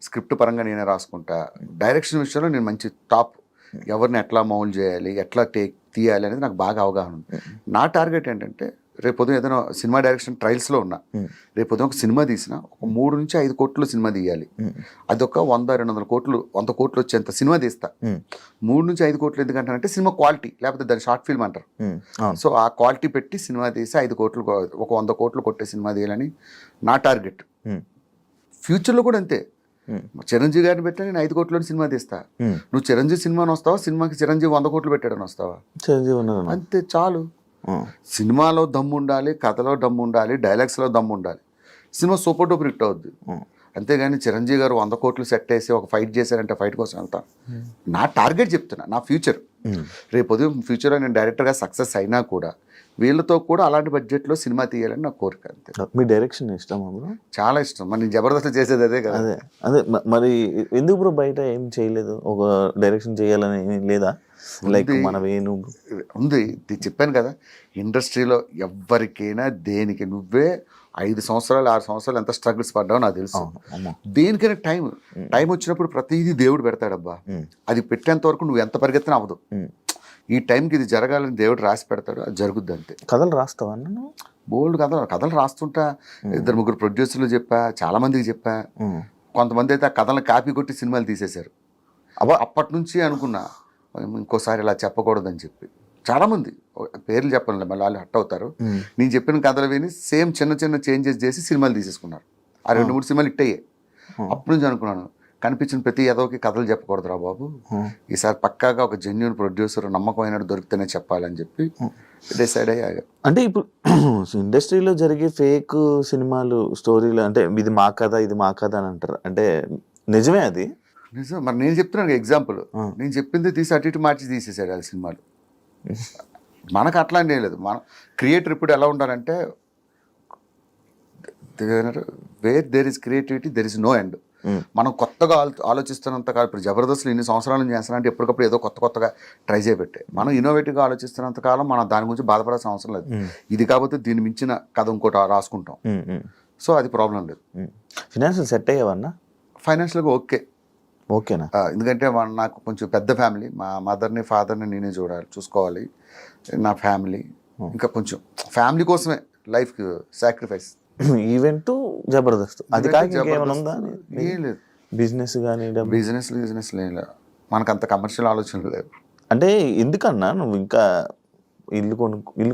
Script పరంగా నేనే రాసుకుంటా, డైరెక్షన్ విషయంలో నేను మంచి టాప్. ఎవరిని ఎట్లా మౌల్డ్ చేయాలి, ఎట్లా తీయాలి అనేది నాకు బాగా అవగాహన ఉంది. నా టార్గెట్ ఏంటంటే, రేపు ఉదయం ఏదైనా సినిమా డైరెక్షన్ ట్రయల్స్లో ఉన్నా, రేపు ఉదయం ఒక సినిమా తీసిన ఒక 3 నుంచి 5 కోట్లు సినిమా తీయాలి. అదొక 100-200 కోట్లు 100 కోట్లు వచ్చేంత సినిమా తీస్తా. 3 నుంచి 5 కోట్లు ఎందుకంటానంటే సినిమా క్వాలిటీ, లేకపోతే దాన్ని షార్ట్ ఫిల్మ్ అంటారు. సో ఆ క్వాలిటీ పెట్టి సినిమా తీసి 5 కోట్లు ఒక 100 కోట్లు కొట్టే సినిమా తీయాలని నా టార్గెట్. ఫ్యూచర్లో కూడా అంతే. చిరంజీవి గారిని పెట్టా నేను 5 కోట్ల సినిమా తీస్తా. నువ్వు చిరంజీవి సినిమాని వస్తావా, సినిమాకి చిరంజీవి 100 కోట్లు పెట్టాడని వస్తావా? అంతే చాలు. సినిమాలో దమ్ము ఉండాలి, కథలో దమ్ము ఉండాలి, డైలాగ్స్లో దమ్ము ఉండాలి. సినిమా సూపర్ డూపర్ హిట్ అవుద్ది. అంతేగాని చిరంజీవి గారు 100 కోట్లు సెట్ వేసి ఒక ఫైట్ చేశారంటే ఫైట్ కోసం వెళ్తాను. నా టార్గెట్ చెప్తున్నా, నా ఫ్యూచర్. రేపు ఉదయం ఫ్యూచర్లో నేను డైరెక్టర్గా సక్సెస్ అయినా కూడా వీళ్ళతో కూడా అలాంటి బడ్జెట్లో సినిమా తీయాలని నా కోరిక. అంతే. మీ డైరెక్షన్ ఇష్టం? చాలా ఇష్టం. మరి నేను జబర్దస్త్ చేసేది అదే కదా. అదే మరి ఎందుకు బ్రో బయట ఏం చేయలేదు, ఒక డైరెక్షన్ చేయాలని లేదా? లైక్ మన వేణు ఉంది, చెప్పాను కదా, ఇండస్ట్రీలో ఎవరికైనా దేనికి నువ్వే 5 సంవత్సరాలు 6 సంవత్సరాలు ఎంత స్ట్రగుల్స్ పడ్డావో నాకు తెలుసు. దేనికైనా టైం వచ్చినప్పుడు ప్రతిదీ దేవుడు పెడతాడబ్బా. అది పెట్టేంత వరకు నువ్వు ఎంత పరిగెత్తినా అవ్వదు. ఈ టైంకి ఇది జరగాలని దేవుడు రాసి పెడతాడు, అది జరుగుద్ది అంతే. కథలు రాస్తావా? బోల్డ్ కథలు రాస్తుంటా. 2-3 ప్రొడ్యూసర్లు చెప్పా, చాలా మందికి చెప్పా. కొంతమంది అయితే ఆ కథలను కాపీ కొట్టి సినిమాలు తీసేశారు. అప్పటి నుంచి అనుకున్నా ఇంకోసారి ఇలా చెప్పకూడదని చెప్పి. చాలామంది పేర్లు చెప్పాలి, మళ్ళీ వాళ్ళు హట్ అవుతారు. నేను చెప్పిన కథలు విని సేమ్ చిన్న చిన్న చేంజెస్ చేసి సినిమాలు తీసేసుకున్నారు. ఆ 2-3 సినిమాలు హిట్ అయ్యాయి. అప్పటి నుంచి అనుకున్నాను, కనిపించిన ప్రతి ఎదోకి కథలు చెప్పకూడదురా బాబు, ఈసారి పక్కాగా ఒక జెన్యూన్ ప్రొడ్యూసర్ నమ్మకమైన దొరికితేనే చెప్పాలని చెప్పి డిసైడ్ అయ్యాగా. అంటే ఇప్పుడు ఇండస్ట్రీలో జరిగే ఫేక్ సినిమాలు స్టోరీలు అంటే ఇది మా కథ ఇది మా కథ అని అంటారు, అంటే నిజమే? అది నిజం. మరి నేను చెప్తున్నాను ఎగ్జాంపుల్, నేను చెప్పింది తీసి అటు ఇటు మార్చి తీసేసాడు ఆ సినిమాలు. మనకు అట్లా ఏం లేదు. మన క్రియేటర్ ఇప్పుడు ఎలా ఉండాలంటే, where there is creativity there is no end. మనం కొత్తగా ఆలోచిస్తున్నంత కాలం, ఇప్పుడు జబర్దస్త్లో ఇన్ని సంవత్సరాల నుంచి చేస్తానంటే ఎప్పటికప్పుడు ఏదో కొత్తగా ట్రై చేయబెట్టే. మనం ఇన్నోవేటివ్గా ఆలోచిస్తున్నంత కాలం మనం దాని గురించి బాధపడాల్సిన అవసరం లేదు. ఇది కాకపోతే దీన్ని మించిన కథ ఇంకోటి రాసుకుంటాం. సో అది ప్రాబ్లం లేదు. ఫైనాన్షియల్ సెట్ అయ్యేవన్నా? ఫైనాన్షియల్గా ఓకేనా? ఎందుకంటే నాకు కొంచెం పెద్ద ఫ్యామిలీ, మా మదర్ని ఫాదర్ని నేనే చూసుకోవాలి, నా ఫ్యామిలీ. ఇంకా కొంచెం ఫ్యామిలీ కోసమే లైఫ్ సాక్రిఫైస్. ఈవెంట్ జబర్దస్త్ అది ఉందా? ఏం లేదు. బిజినెస్ కానీ బిజినెస్ లేదు, మనకు అంత కమర్షియల్ ఆలోచనలు లేవు. అంటే ఎందుకన్నా నువ్వు ఇంకా ఇల్లు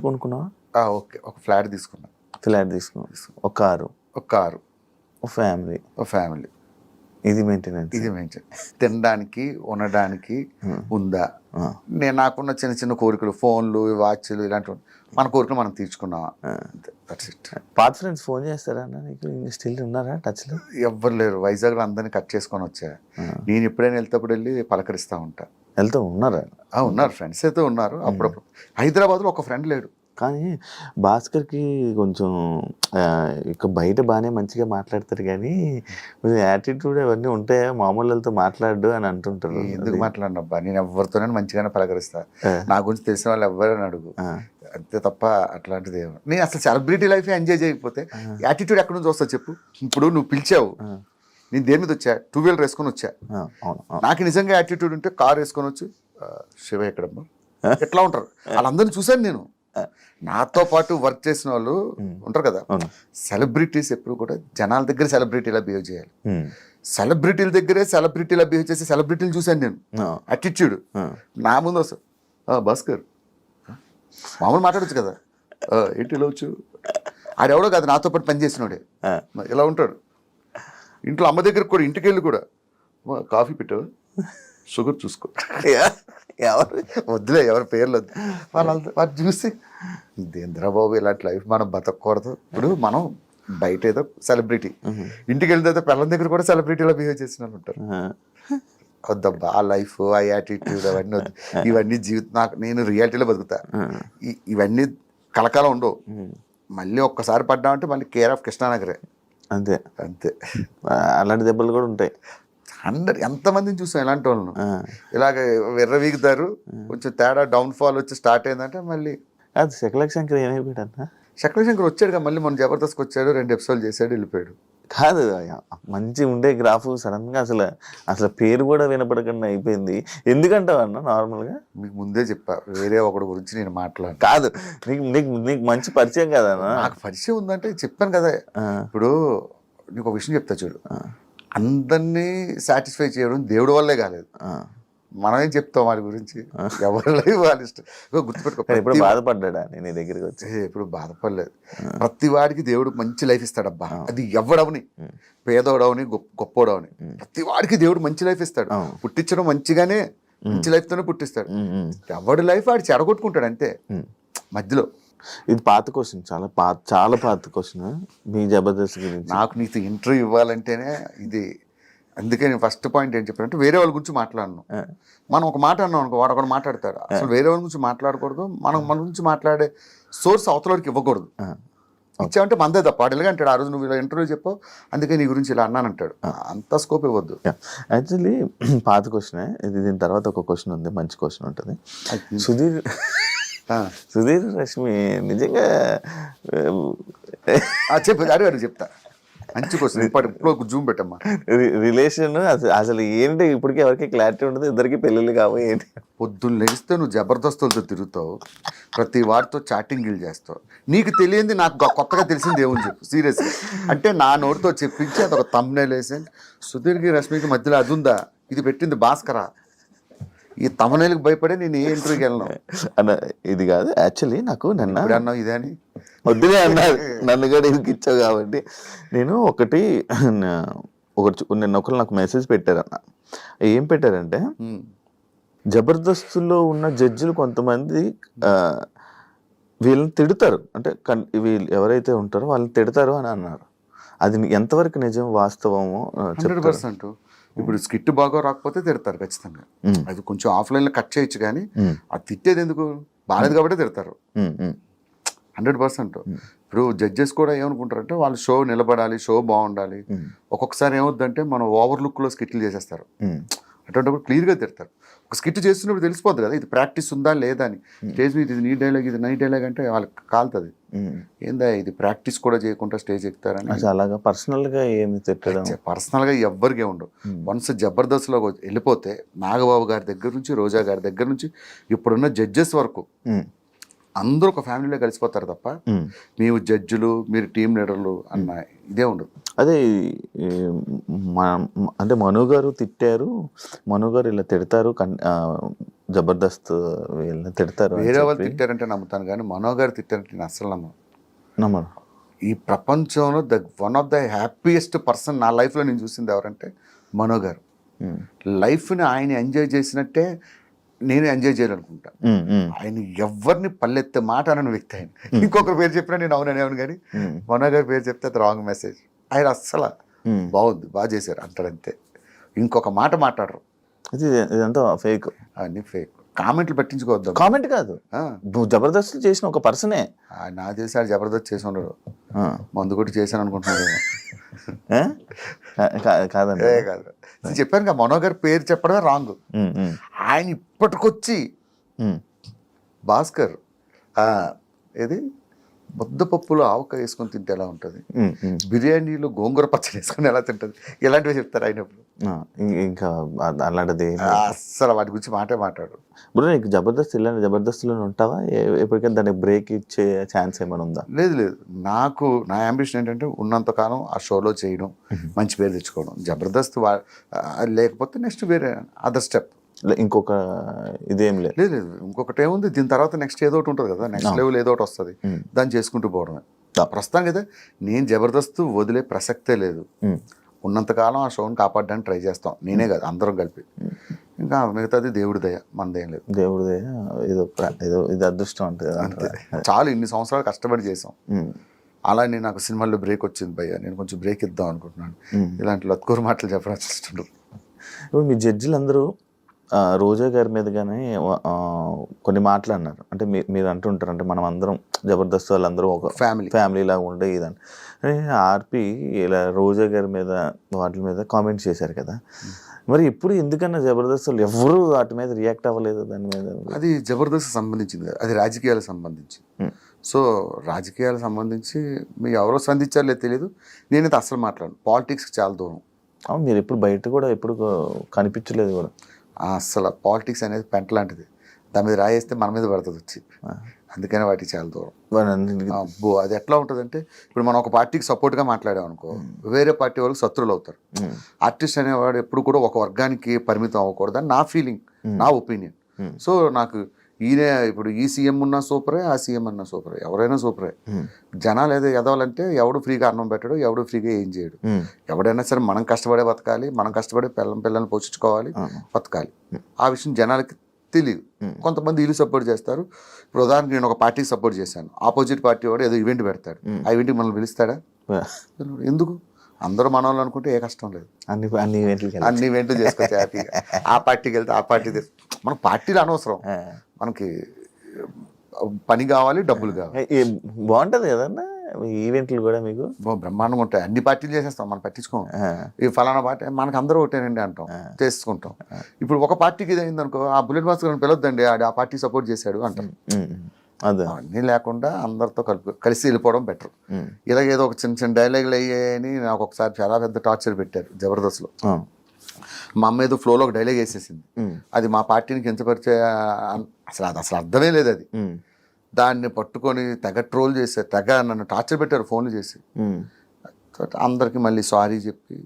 కొనుక్కున్నావా? ఓకే, ఒక ఫ్లాట్ తీసుకున్నా. ఒక కారు, ఒక ఫ్యామిలీ. ఇది మెయింటెనెన్స్. తినడానికి ఉండడానికి ఉందా? నాకున్న చిన్న చిన్న కోరికలు, ఫోన్లు, వాచ్లు, ఇలాంటివి మన కోరికలు మనం తీర్చుకున్నావా? పాత ఫ్రెండ్స్ ఫోన్ చేస్తారా నీకు? స్టిల్ ఉన్నారా టచ్లో? ఎవ్వరు లేరు. వైజాగ్లో అందరినీ కట్ చేసుకొని వచ్చా. నేను ఎప్పుడైనా వెళ్తేప్పుడు వెళ్ళి పలకరిస్తూ ఉంటా. ఉన్నారా? ఉన్నారు, ఫ్రెండ్స్ అయితే ఉన్నారు. అప్పుడప్పుడు హైదరాబాద్లో ఒక ఫ్రెండ్ లేడు. కానీ భాస్కర్కి కొంచెం ఇక బయట బాగానే మంచిగా మాట్లాడతారు, కానీ కొంచెం యాటిట్యూడ్ అవన్నీ ఉంటాయా? మామూలు వాళ్ళతో మాట్లాడు అని అంటుంటారు. ఎందుకు మాట్లాడినబ్బా, నేను ఎవరితోనే మంచిగానే పలకరిస్తా. నా గురించి తెలిసిన వాళ్ళు ఎవరైనా అడుగు, అంతే తప్ప అట్లాంటిది ఏమో. నేను అసలు సెలబ్రిటీ లైఫ్ ఎంజాయ్ చేయకపోతే యాటిట్యూడ్ ఎక్కడి నుంచి వస్తా చెప్పు? ఇప్పుడు నువ్వు పిలిచావు, నేను దేని మీద వచ్చా? 2 వీలర్ వేసుకొని వచ్చా. నాకు నిజంగా యాటిట్యూడ్ ఉంటే కారు వేసుకొని వచ్చి శివ ఎక్కడమ్మా ఎట్లా ఉంటారు వాళ్ళందరినీ చూశాను నేను. నాతో పాటు వర్క్ చేసిన వాళ్ళు ఉంటారు కదా, సెలబ్రిటీస్ ఎప్పుడు కూడా జనాల దగ్గర సెలబ్రిటీలా బిహేవ్ చేయాలి. సెలబ్రిటీల దగ్గరే సెలబ్రిటీలా బిహేవ్ చేసి సెలబ్రిటీలు చూశాను నేను. అటిట్యూడ్ నా ముందు వస్తా భాస్కర్ మామూలు మాట్లాడచ్చు కదా, ఏంటి ఇలా వచ్చు, ఆడెవడో కాదు నాతో పాటు పని చేసినోడే ఇలా ఉంటాడు. ఇంట్లో అమ్మ దగ్గర కూడా ఇంటికి వెళ్ళి కూడా కాఫీ పెట్టావు, షుగర్ చూసుకో, ఎవరు వద్దులే ఎవరి పేర్లు వద్దు, వాళ్ళు చూసి దేంద్రబాబు ఇలాంటి లైఫ్ మనం బతకూడదు. ఇప్పుడు మనం బయట ఏదో సెలబ్రిటీ, ఇంటికి వెళ్తే పిల్లల దగ్గర కూడా సెలబ్రిటీలో బిహేవ్ చేసిన వాళ్ళు ఉంటారు. వద్దబ్బా ఆ లైఫ్ ఆ యాటిట్యూడ్ అవన్నీ వద్దు, ఇవన్నీ జీవితం నాకు నేను రియాలిటీలో బతుకుతా, ఇవన్నీ కలకాలం ఉండవు. మళ్ళీ ఒక్కసారి పడ్డామంటే మళ్ళీ కేర్ ఆఫ్ కృష్ణానగరే. అంతే అంతే, అలాంటి దెబ్బలు కూడా ఉంటాయి. ఎంతమందిని చూసాం ఇలాంటి వాళ్ళను, ఇలాగ విర్రవీగుతారు, కొంచెం తేడా డౌన్ ఫాల్ వచ్చి స్టార్ట్ అయిందంటే మళ్ళీ. అది శంకర్ ఏమైపోయాడు శంకర్ వచ్చాడుగా మళ్ళీ మన జబర్దస్త్కి వచ్చాడు, 2 ఎపిసోడ్లు చేశాడు, వెళ్ళిపోయాడు. కాదు, మంచి ఉండే గ్రాఫ్ సడన్ గా అసలు పేరు కూడా వినపడకుండా అయిపోయింది. ఎందుకంటావు అన్న? నార్మల్గా మీకు ముందే చెప్పా, వేరే ఒకటి గురించి నేను మాట్లాడు. కాదు, నీకు మంచి పరిచయం కదా. నాకు పరిచయం ఉందంటే చెప్పాను కదా. ఇప్పుడు నీకు ఒక విషయం చెప్తా చూడు, అందరినీ సాటిస్ఫై చేయడం దేవుడి వల్లే కాలేదు, మనమేం చెప్తాం వాడి గురించి, ఎవరి లైఫ్ వాళ్ళ ఇష్టం. గుర్తుపెట్టుకో, ఇప్పుడు బాధపడ్డా నేను దగ్గరికి వచ్చి? ఎప్పుడు బాధపడలేదు. ప్రతి వాడికి దేవుడు మంచి లైఫ్ ఇస్తాడబ్బా, అది ఎవడవని, పేదోడవని గొప్పోడవని, ప్రతి వాడికి దేవుడు మంచి లైఫ్ ఇస్తాడు. పుట్టించడం మంచిగానే, మంచి లైఫ్ తోనే పుట్టిస్తాడు. ఎవడి లైఫ్ వాడు చెడగొట్టుకుంటాడు అంతే మధ్యలో. ఇది పాత క్వశ్చన్, చాలా పాత క్వశ్చన్ మీ జబర్దస్త్ గురించి. నాకు నీకు ఇంటర్వ్యూ ఇవ్వాలంటేనే ఇది, అందుకే నేను ఫస్ట్ పాయింట్ ఏం చెప్పానంటే వేరే వాళ్ళ గురించి మాట్లాడను. మనం ఒక మాట అన్నాం అనుకో, వాడు ఒకటి మాట్లాడతాడు. అసలు వేరే వాళ్ళ గురించి మాట్లాడకూడదు, మనం మన గురించి మాట్లాడే సోర్స్ అవతలకి ఇవ్వకూడదు. ఇచ్చామంటే మందే తప్ప. వాడు ఎలాగ అంటాడు, ఆ రోజు నువ్వు ఇలా ఇంటర్వ్యూ చెప్పావు అందుకే నీ గురించి ఇలా అన్నానంటాడు. అంత స్కోప్ ఇవ్వద్దు. యాక్చువల్లీ పాత క్వశ్చనే ఇది. దీని తర్వాత ఒక క్వశ్చన్ ఉంది, మంచి క్వశ్చన్ ఉంటుంది. సుధీర్ రష్మి నిజంగా చెప్పు, అడిగారు చెప్తా. మంచి క్వశ్చన్, ఇప్పుడు జూమ్ పెట్టమ్మా. రిలేషన్ అసలు ఏంటి ఇప్పటికీ ఎవరికి క్లారిటీ ఉండదు, ఇద్దరికి పెళ్ళిళ్ళు కావు ఏంటి? పొద్దున్న లెగిస్తే నువ్వు జబర్దస్తులతో తిరుగుతావు, ప్రతి వాడితో చాటింగ్లు చేస్తావు, నీకు తెలియంది నాకు కొత్తగా తెలిసింది ఏమని చెప్పు సీరియస్గా. అంటే నా నోటితో చెప్పించి అదొక థంబ్నైల్ వేసి, సుధీర్కి రష్మికి మధ్యలో అది ఉందా, ఇది పెట్టింది భాస్కరా, ఈ తమనేలకు భయపడే నేను ఏ ఇంటర్వ్యూకి వెళ్ళను అన్న. ఇది కాదు యాక్చువల్లీ, నాకు నిన్న అన్నావు ఇదే అని వద్దులే అన్నారు, నన్ను కూడా ఇంటికి ఇచ్చావు కాబట్టి. నేను నిన్న ఒకరు నాకు మెసేజ్ పెట్టారన్న. ఏం పెట్టారంటే, జబర్దస్తుల్లో ఉన్న జడ్జిలు కొంతమంది వీళ్ళని తిడతారు, అంటే వీళ్ళు ఎవరైతే ఉంటారో వాళ్ళని తిడతారు అని అన్నారు. అది ఎంతవరకు నిజం, వాస్తవము? 100%. ఇప్పుడు స్కిట్ బాగా రాకపోతే తిడతారు ఖచ్చితంగా. అది కొంచెం ఆఫ్లైన్లో కట్ చేయొచ్చు, కానీ అది తిట్టేది ఎందుకు, బాగాలేదు కాబట్టి తిడతారు 100%. ఇప్పుడు జడ్జెస్ కూడా ఏమనుకుంటారంటే వాళ్ళు షో నిలబడాలి, షో బాగుండాలి. ఒక్కొక్కసారి ఏమవుద్దంటే మనం ఓవర్ లుక్లో స్కిట్లు చేసేస్తారు, అటువంటిప్పుడు క్లియర్గా తిడతారు. ఒక స్కిట్ చేస్తున్నప్పుడు తెలిసిపోద్ది కదా ఇది ప్రాక్టీస్ ఉందా లేదా అని. స్టేజ్ మీద ఇది నీ డైలాగ్, ఇది నై డైలాగ్ అంటే వాళ్ళకి కాలుతుంది. ఏందా ఇది ప్రాక్టీస్ కూడా చేయకుండా స్టేజ్ ఎక్కుతారని. అలాగా పర్సనల్గా ఏమి తిట్టడం, పర్సనల్గా ఎవ్వరికే ఉండవు. వన్స్ జబర్దస్త్లో వెళ్ళిపోతే నాగబాబు గారి దగ్గర నుంచి, రోజా గారి దగ్గర నుంచి, ఇప్పుడున్న జడ్జెస్ వరకు అందరూ ఒక ఫ్యామిలీలో కలిసిపోతారు తప్ప మేము జడ్జిలు మీరు టీం లీడర్లు అన్న ఇదే ఉండదు. అదే అంటే మను గారు తిట్టారు, మను గారు ఇలా తిడతారు, జబర్దస్త్ వీళ్ళని తిడతారు. వేరే వాళ్ళు తిట్టారంటే నమ్ముతాను, కానీ మనో గారు తిట్టారంటే నేను అస్సలు నమ్మను. ఈ ప్రపంచంలో one of the happiest person నా లైఫ్లో నేను చూసింది ఎవరంటే మనో గారు. లైఫ్ని ఆయన ఎంజాయ్ చేసినట్టే నేను ఎంజాయ్ చేయాలనుకుంటా. ఆయన ఎవరిని పల్లెత్తే మాట అనని వ్యక్తి ఆయన. ఇంకొకరి పేరు చెప్పినా నేను అవునని అవును, కానీ మనో గారి పేరు చెప్తే అది రాంగ్ మెసేజ్. ఆయన అస్సలు బాగుంది, బాగా చేశారు అంటాడంతే, ఇంకొక మాట మాట్లాడరు. ఇదంతా ఫేక్, అన్ని ఫేక్. కామెంట్లు పట్టించుకోవద్దు. కామెంట్ కాదు, నువ్వు జబర్దస్త్ చేసిన ఒక పర్సనే. నా తెలిసి ఆడు జబర్దస్త్ చేసి ఉండడు, మందు కొట్టి చేశాను అనుకుంటున్నాడు. కాదండి, కాదు చెప్పాను కదా, మనో గారి పేరు చెప్పడమే రాంగ్. ఆయన ఇప్పటికొచ్చి భాస్కర్ ఏది ముద్దపప్పులో ఆవకాయ వేసుకొని తింటే ఎలా ఉంటుంది, బిర్యానీలో గోంగూర పచ్చడి వేసుకొని ఎలా తింటుంది, ఇలాంటివి చెప్తారు అయినప్పుడు. ఇంకా అలాంటిది అస్సలు వాటి గురించి మాట్లాడు. బ్రో నీకు జబర్దస్త్ ఇలాంటి జబర్దస్త్లో ఉంటావా? ఎప్పటికైనా దానికి బ్రేక్ ఇచ్చే ఛాన్స్ ఏమైనా ఉందా? లేదు, నాకు నా అంబిషన్ ఏంటంటే ఉన్నంతకాలం ఆ షోలో చేయడం, మంచి పేరు తెచ్చుకోవడం. జబర్దస్త్ లేకపోతే నెక్స్ట్ వేరే అదర్ స్టెప్. ఇంకొక ఇదేం లేదు. ఇంకొకటి ఏముంది, దీని తర్వాత నెక్స్ట్ ఏదో ఒకటి ఉంటుంది కదా, నెక్స్ట్ లెవెల్ ఏదో ఒకటి వస్తుంది, దాన్ని చేసుకుంటూ పోవడమే. ప్రస్తుతానికి అయితే నేను జబర్దస్త్ వదిలే ప్రసక్తే లేదు. ఉన్నంతకాలం ఆ షోని కాపాడడానికి ట్రై చేస్తాం, నేనే కాదు అందరం కలిపి. ఇంకా మిగతాది దేవుడి దయ, మనదేం లేదు. దేవుడి దయ, ఏదో ఇది అదృష్టం అంటే అంతే. చాలు, ఇన్ని సంవత్సరాలు కష్టపడి చేసాం. అలానే నాకు సినిమాల్లో బ్రేక్ వచ్చింది భయ్య, నేను కొంచెం బ్రేక్ ఇద్దాం అనుకుంటున్నాను. ఇలాంటి లత్కూరు మాటలు చెప్పడం ఇష్టం. ఇప్పుడు మీ జడ్జిలు అందరూ రోజా గారి మీద కానీ కొన్ని మాటలు అన్నారు. అంటే మీరు అంటుంటారు, అంటే మనం అందరం జబర్దస్త్ వాళ్ళందరూ ఒక ఫ్యామిలీ లాగా ఉండే ఇదని. ఆర్పి ఇలా రోజా గారి మీద వాటి మీద కామెంట్స్ చేశారు కదా, మరి ఇప్పుడు ఎందుకన్నా జబర్దస్త్ వాళ్ళు ఎవరు వాటి మీద రియాక్ట్ అవ్వలేదు? దాని మీద అది జబర్దస్త్ సంబంధించింది, అది రాజకీయాలకు సంబంధించి. సో రాజకీయాలకు సంబంధించి మీరు ఎవరో స్పందించారో లేదు తెలియదు, నేనైతే అసలు మాట్లాడను. పాలిటిక్స్కి చాలా దూరం. మీరు ఎప్పుడు బయట కూడా ఎప్పుడు కనిపించలేదు కూడా. అసలు పాలిటిక్స్ అనేది పెంట లాంటిది, దాని మీద రాయేస్తే మన మీద పడుతుంది వచ్చి. అందుకనే వాటికి చాలా దూరం. అబ్బో, అది ఎట్లా ఉంటుందంటే, ఇప్పుడు మనం ఒక పార్టీకి సపోర్ట్గా మాట్లాడాం అనుకో, వేరే పార్టీ వాళ్ళకి శత్రువులు అవుతారు. ఆర్టిస్ట్ అనేవాడు ఎప్పుడు కూడా ఒక వర్గానికి పరిమితం అవ్వకూడదని నా ఫీలింగ్, నా ఒపీనియన్. సో నాకు ఈయన ఇప్పుడు ఈ సీఎం ఉన్నా సూపరే, ఆ సీఎం అన్నా సూపరే, ఎవరైనా సూపరే. జనాలు ఏదో ఎదవాలంటే ఎవడు ఫ్రీగా అన్నం పెట్టడు, ఎవడు ఫ్రీగా ఏం చేయడు. ఎవడైనా సరే మనం కష్టపడే బతకాలి, మనం కష్టపడే పిల్లల్ని పోషించుకోవాలి, బతకాలి. ఆ విషయం జనాలకి తెలియదు. కొంతమంది వీళ్ళు సపోర్ట్ చేస్తారు. ఇప్పుడు ఉదాహరణకి నేను ఒక పార్టీకి సపోర్ట్ చేశాను, ఆపోజిట్ పార్టీ వాడు ఏదో ఈవెంట్ పెడతాడు, ఆ ఈవెంట్కి మనల్ని పిలుస్తాడా? ఎందుకు? అందరూ మన వాళ్ళు అనుకుంటే ఏ కష్టం లేదు, అన్ని ఈవెంట్లు చేసుకోవచ్చు హ్యాపీగా. ఆ పార్టీకి వెళ్తే ఆ పార్టీ మన పార్టీలు అనవసరం, మనకి పని కావాలి, డబ్బులు కావాలి. బాగుంటది కదన్నా ఈవెంట్లు కూడా మీకు బ్రహ్మాండంగా ఉంటాయి. అన్ని పార్టీలు చేసేస్తాం, మనం పట్టించుకోం. ఈ ఫలానా పార్టీ మనకు అందరూ ఒకటేనండి అంటాం, చేసుకుంటాం. ఇప్పుడు ఒక పార్టీకి ఇది అయింది అనుకో, ఆ బుల్లెట్ మాస్టర్ పిలవద్దండి, ఆ పార్టీ సపోర్ట్ చేశాడు అంటాం. అన్నీ లేకుండా అందరితో కలిసి వెళ్ళిపోవడం బెటర్. ఇలాగేదో ఒక చిన్న చిన్న డైలాగులు అయ్యాయని నాకు ఒకసారి చాలా పెద్ద టార్చర్ పెట్టారు జబర్దస్త్లో. మా అమ్మ ఏదో ఫ్లోలో ఒక డైలాగ్ వేసేసింది, అది మా పార్టీని కించపరిచే, అసలు అర్థమే లేదు అది. దాన్ని పట్టుకొని తెగ ట్రోల్ చేశారు, తెగ నన్ను టార్చర్ పెట్టారు ఫోన్లు చేసి. అందరికి మళ్ళీ సారీ చెప్పి.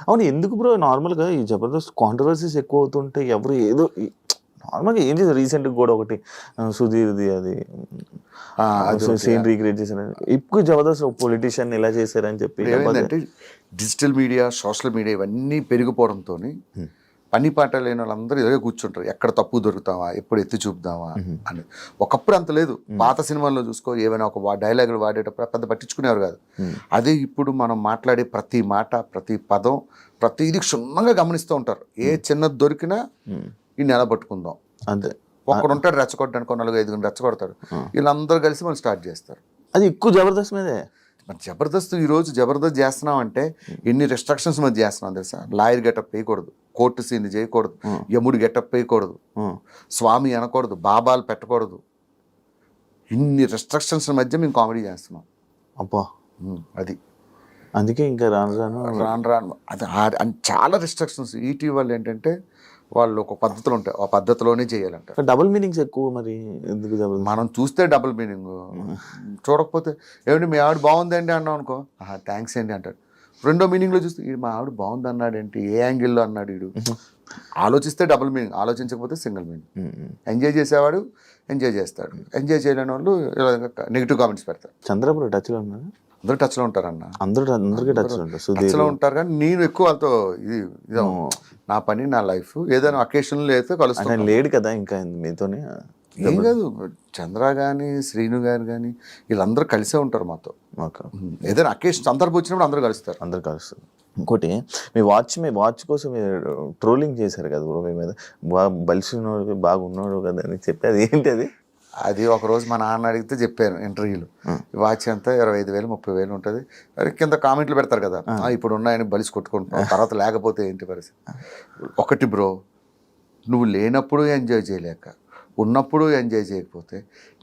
అవును, ఎందుకు బ్రో నార్మల్గా ఈ జబర్దస్త్ కాంట్రవర్సీస్ ఎక్కువ అవుతుంటే ఎవరు ఏదో నార్మల్గా ఏం చేశారు? రీసెంట్గా కూడా ఒకటి సుధీర్ది అది సీన్ రీక్రియేట్ చేశారు. ఇప్పుడు జబర్దస్త్ పొలిటీషియన్ ఇలా చేశారని చెప్పి. ఏమైందంటే డిజిటల్ మీడియా, సోషల్ మీడియా ఇవన్నీ పెరిగిపోవడంతో పని పాట లేని వాళ్ళందరూ ఇలాగే కూర్చుంటారు, ఎక్కడ తప్పు దొరుకుతావా, ఎప్పుడు ఎత్తి చూపుదామా అని. ఒకప్పుడు అంత లేదు. పాత సినిమాల్లో చూసుకో, ఏమైనా ఒక డైలాగులు వాడేటప్పుడు పెద్ద పట్టించుకునేవారు కాదు. అదే ఇప్పుడు మనం మాట్లాడే ప్రతి మాట, ప్రతి పదం, ప్రతిదీ క్షుణ్ణంగా గమనిస్తూ ఉంటారు. ఏ చిన్నది దొరికినా ఈ నెల పట్టుకుందాం అంతే. ఒక్కడు ఉంటాడు రెచ్చగొట్టడానికి, 4-5 రెచ్చగొడతాడు. వీళ్ళందరూ కలిసి మనం స్టార్ట్ చేస్తారు. అది ఎక్కువ జబర్దస్త్ మీదే. మరి జబర్దస్త్ ఈరోజు జబర్దస్త్ చేస్తున్నాం అంటే ఎన్ని రెస్ట్రిక్షన్స్ మధ్య చేస్తున్నాం తెలుసా? లాయర్ గెటప్ వేయకూడదు, కోర్టు సీన్ చేయకూడదు, యముడు గెటప్ వేయకూడదు, స్వామి అనకూడదు, బాబాలు పెట్టకూడదు. ఇన్ని రెస్ట్రిక్షన్స్ మధ్య మేము కామెడీ చేస్తున్నాం. అబ్బా, అది అందుకే ఇంకా రాను అది చాలా రెస్ట్రిక్షన్స్. ఈటీవీ వాళ్ళు ఏంటంటే వాళ్ళు ఒక పద్ధతులు ఉంటాయి, ఆ పద్ధతిలోనే చేయాలంట. డబుల్ మీనింగ్స్ ఎక్కువ. మరి ఎందుకు మనం చూస్తే డబుల్ మీనింగ్, చూడకపోతే ఏమిటి మీ ఆవిడ బాగుందండి అన్నాం అనుకో, థ్యాంక్స్ అండి అంటాడు. రెండో మీనింగ్లో చూస్తే మా ఆవిడ బాగుంది అన్నాడు ఏంటి, ఏ యాంగిల్లో అన్నాడు వీడు. ఆలోచిస్తే డబుల్ మీనింగ్, ఆలోచించకపోతే సింగిల్ మీనింగ్. ఎంజాయ్ చేసేవాడు ఎంజాయ్ చేస్తాడు, ఎంజాయ్ చేయలేని వాళ్ళు నెగిటివ్ కామెంట్స్ పెడతారు. చంద్రబాబు టచ్లో ఉన్నారు, అందరూ టచ్లో ఉంటారన్న, అందరికీ టచ్లో ఉంటారు. కానీ నేను ఎక్కువ వాళ్ళతో ఇది నా పని, నా లైఫ్, ఏదైనా అకేషన్లో అయితే కలుస్తాను. లేడు కదా ఇంకా మీతోనే. ఏం కాదు, చంద్ర కానీ శ్రీను గారు కానీ వీళ్ళందరూ కలిసే ఉంటారు మాతో. ఏదైనా అకేషన్ సందర్భం వచ్చినప్పుడు అందరూ కలుస్తారు. ఇంకోటి, మీ వాచ్ కోసం మీరు ట్రోలింగ్ చేశారు కదా బ్రో, మీ మీద బలిసినోడు బాగున్నాడు కదా అని చెప్పి, అది ఏంటి అది? అది ఒకరోజు మా నాన్న అడిగితే చెప్పాను ఇంటర్వ్యూలో, వాచ్ ఎంత 25,000 30,000 ఉంటుంది. అది కింద కామెంట్లు పెడతారు కదా, ఇప్పుడు ఉన్నాయని బలిసి కొట్టుకుంటున్నాం, తర్వాత లేకపోతే ఏంటి పరిస్థితి. ఒకటి బ్రో, నువ్వు లేనప్పుడు ఎంజాయ్ చేయలేక, ఉన్నప్పుడు ఎంజాయ్ చేయకపోతే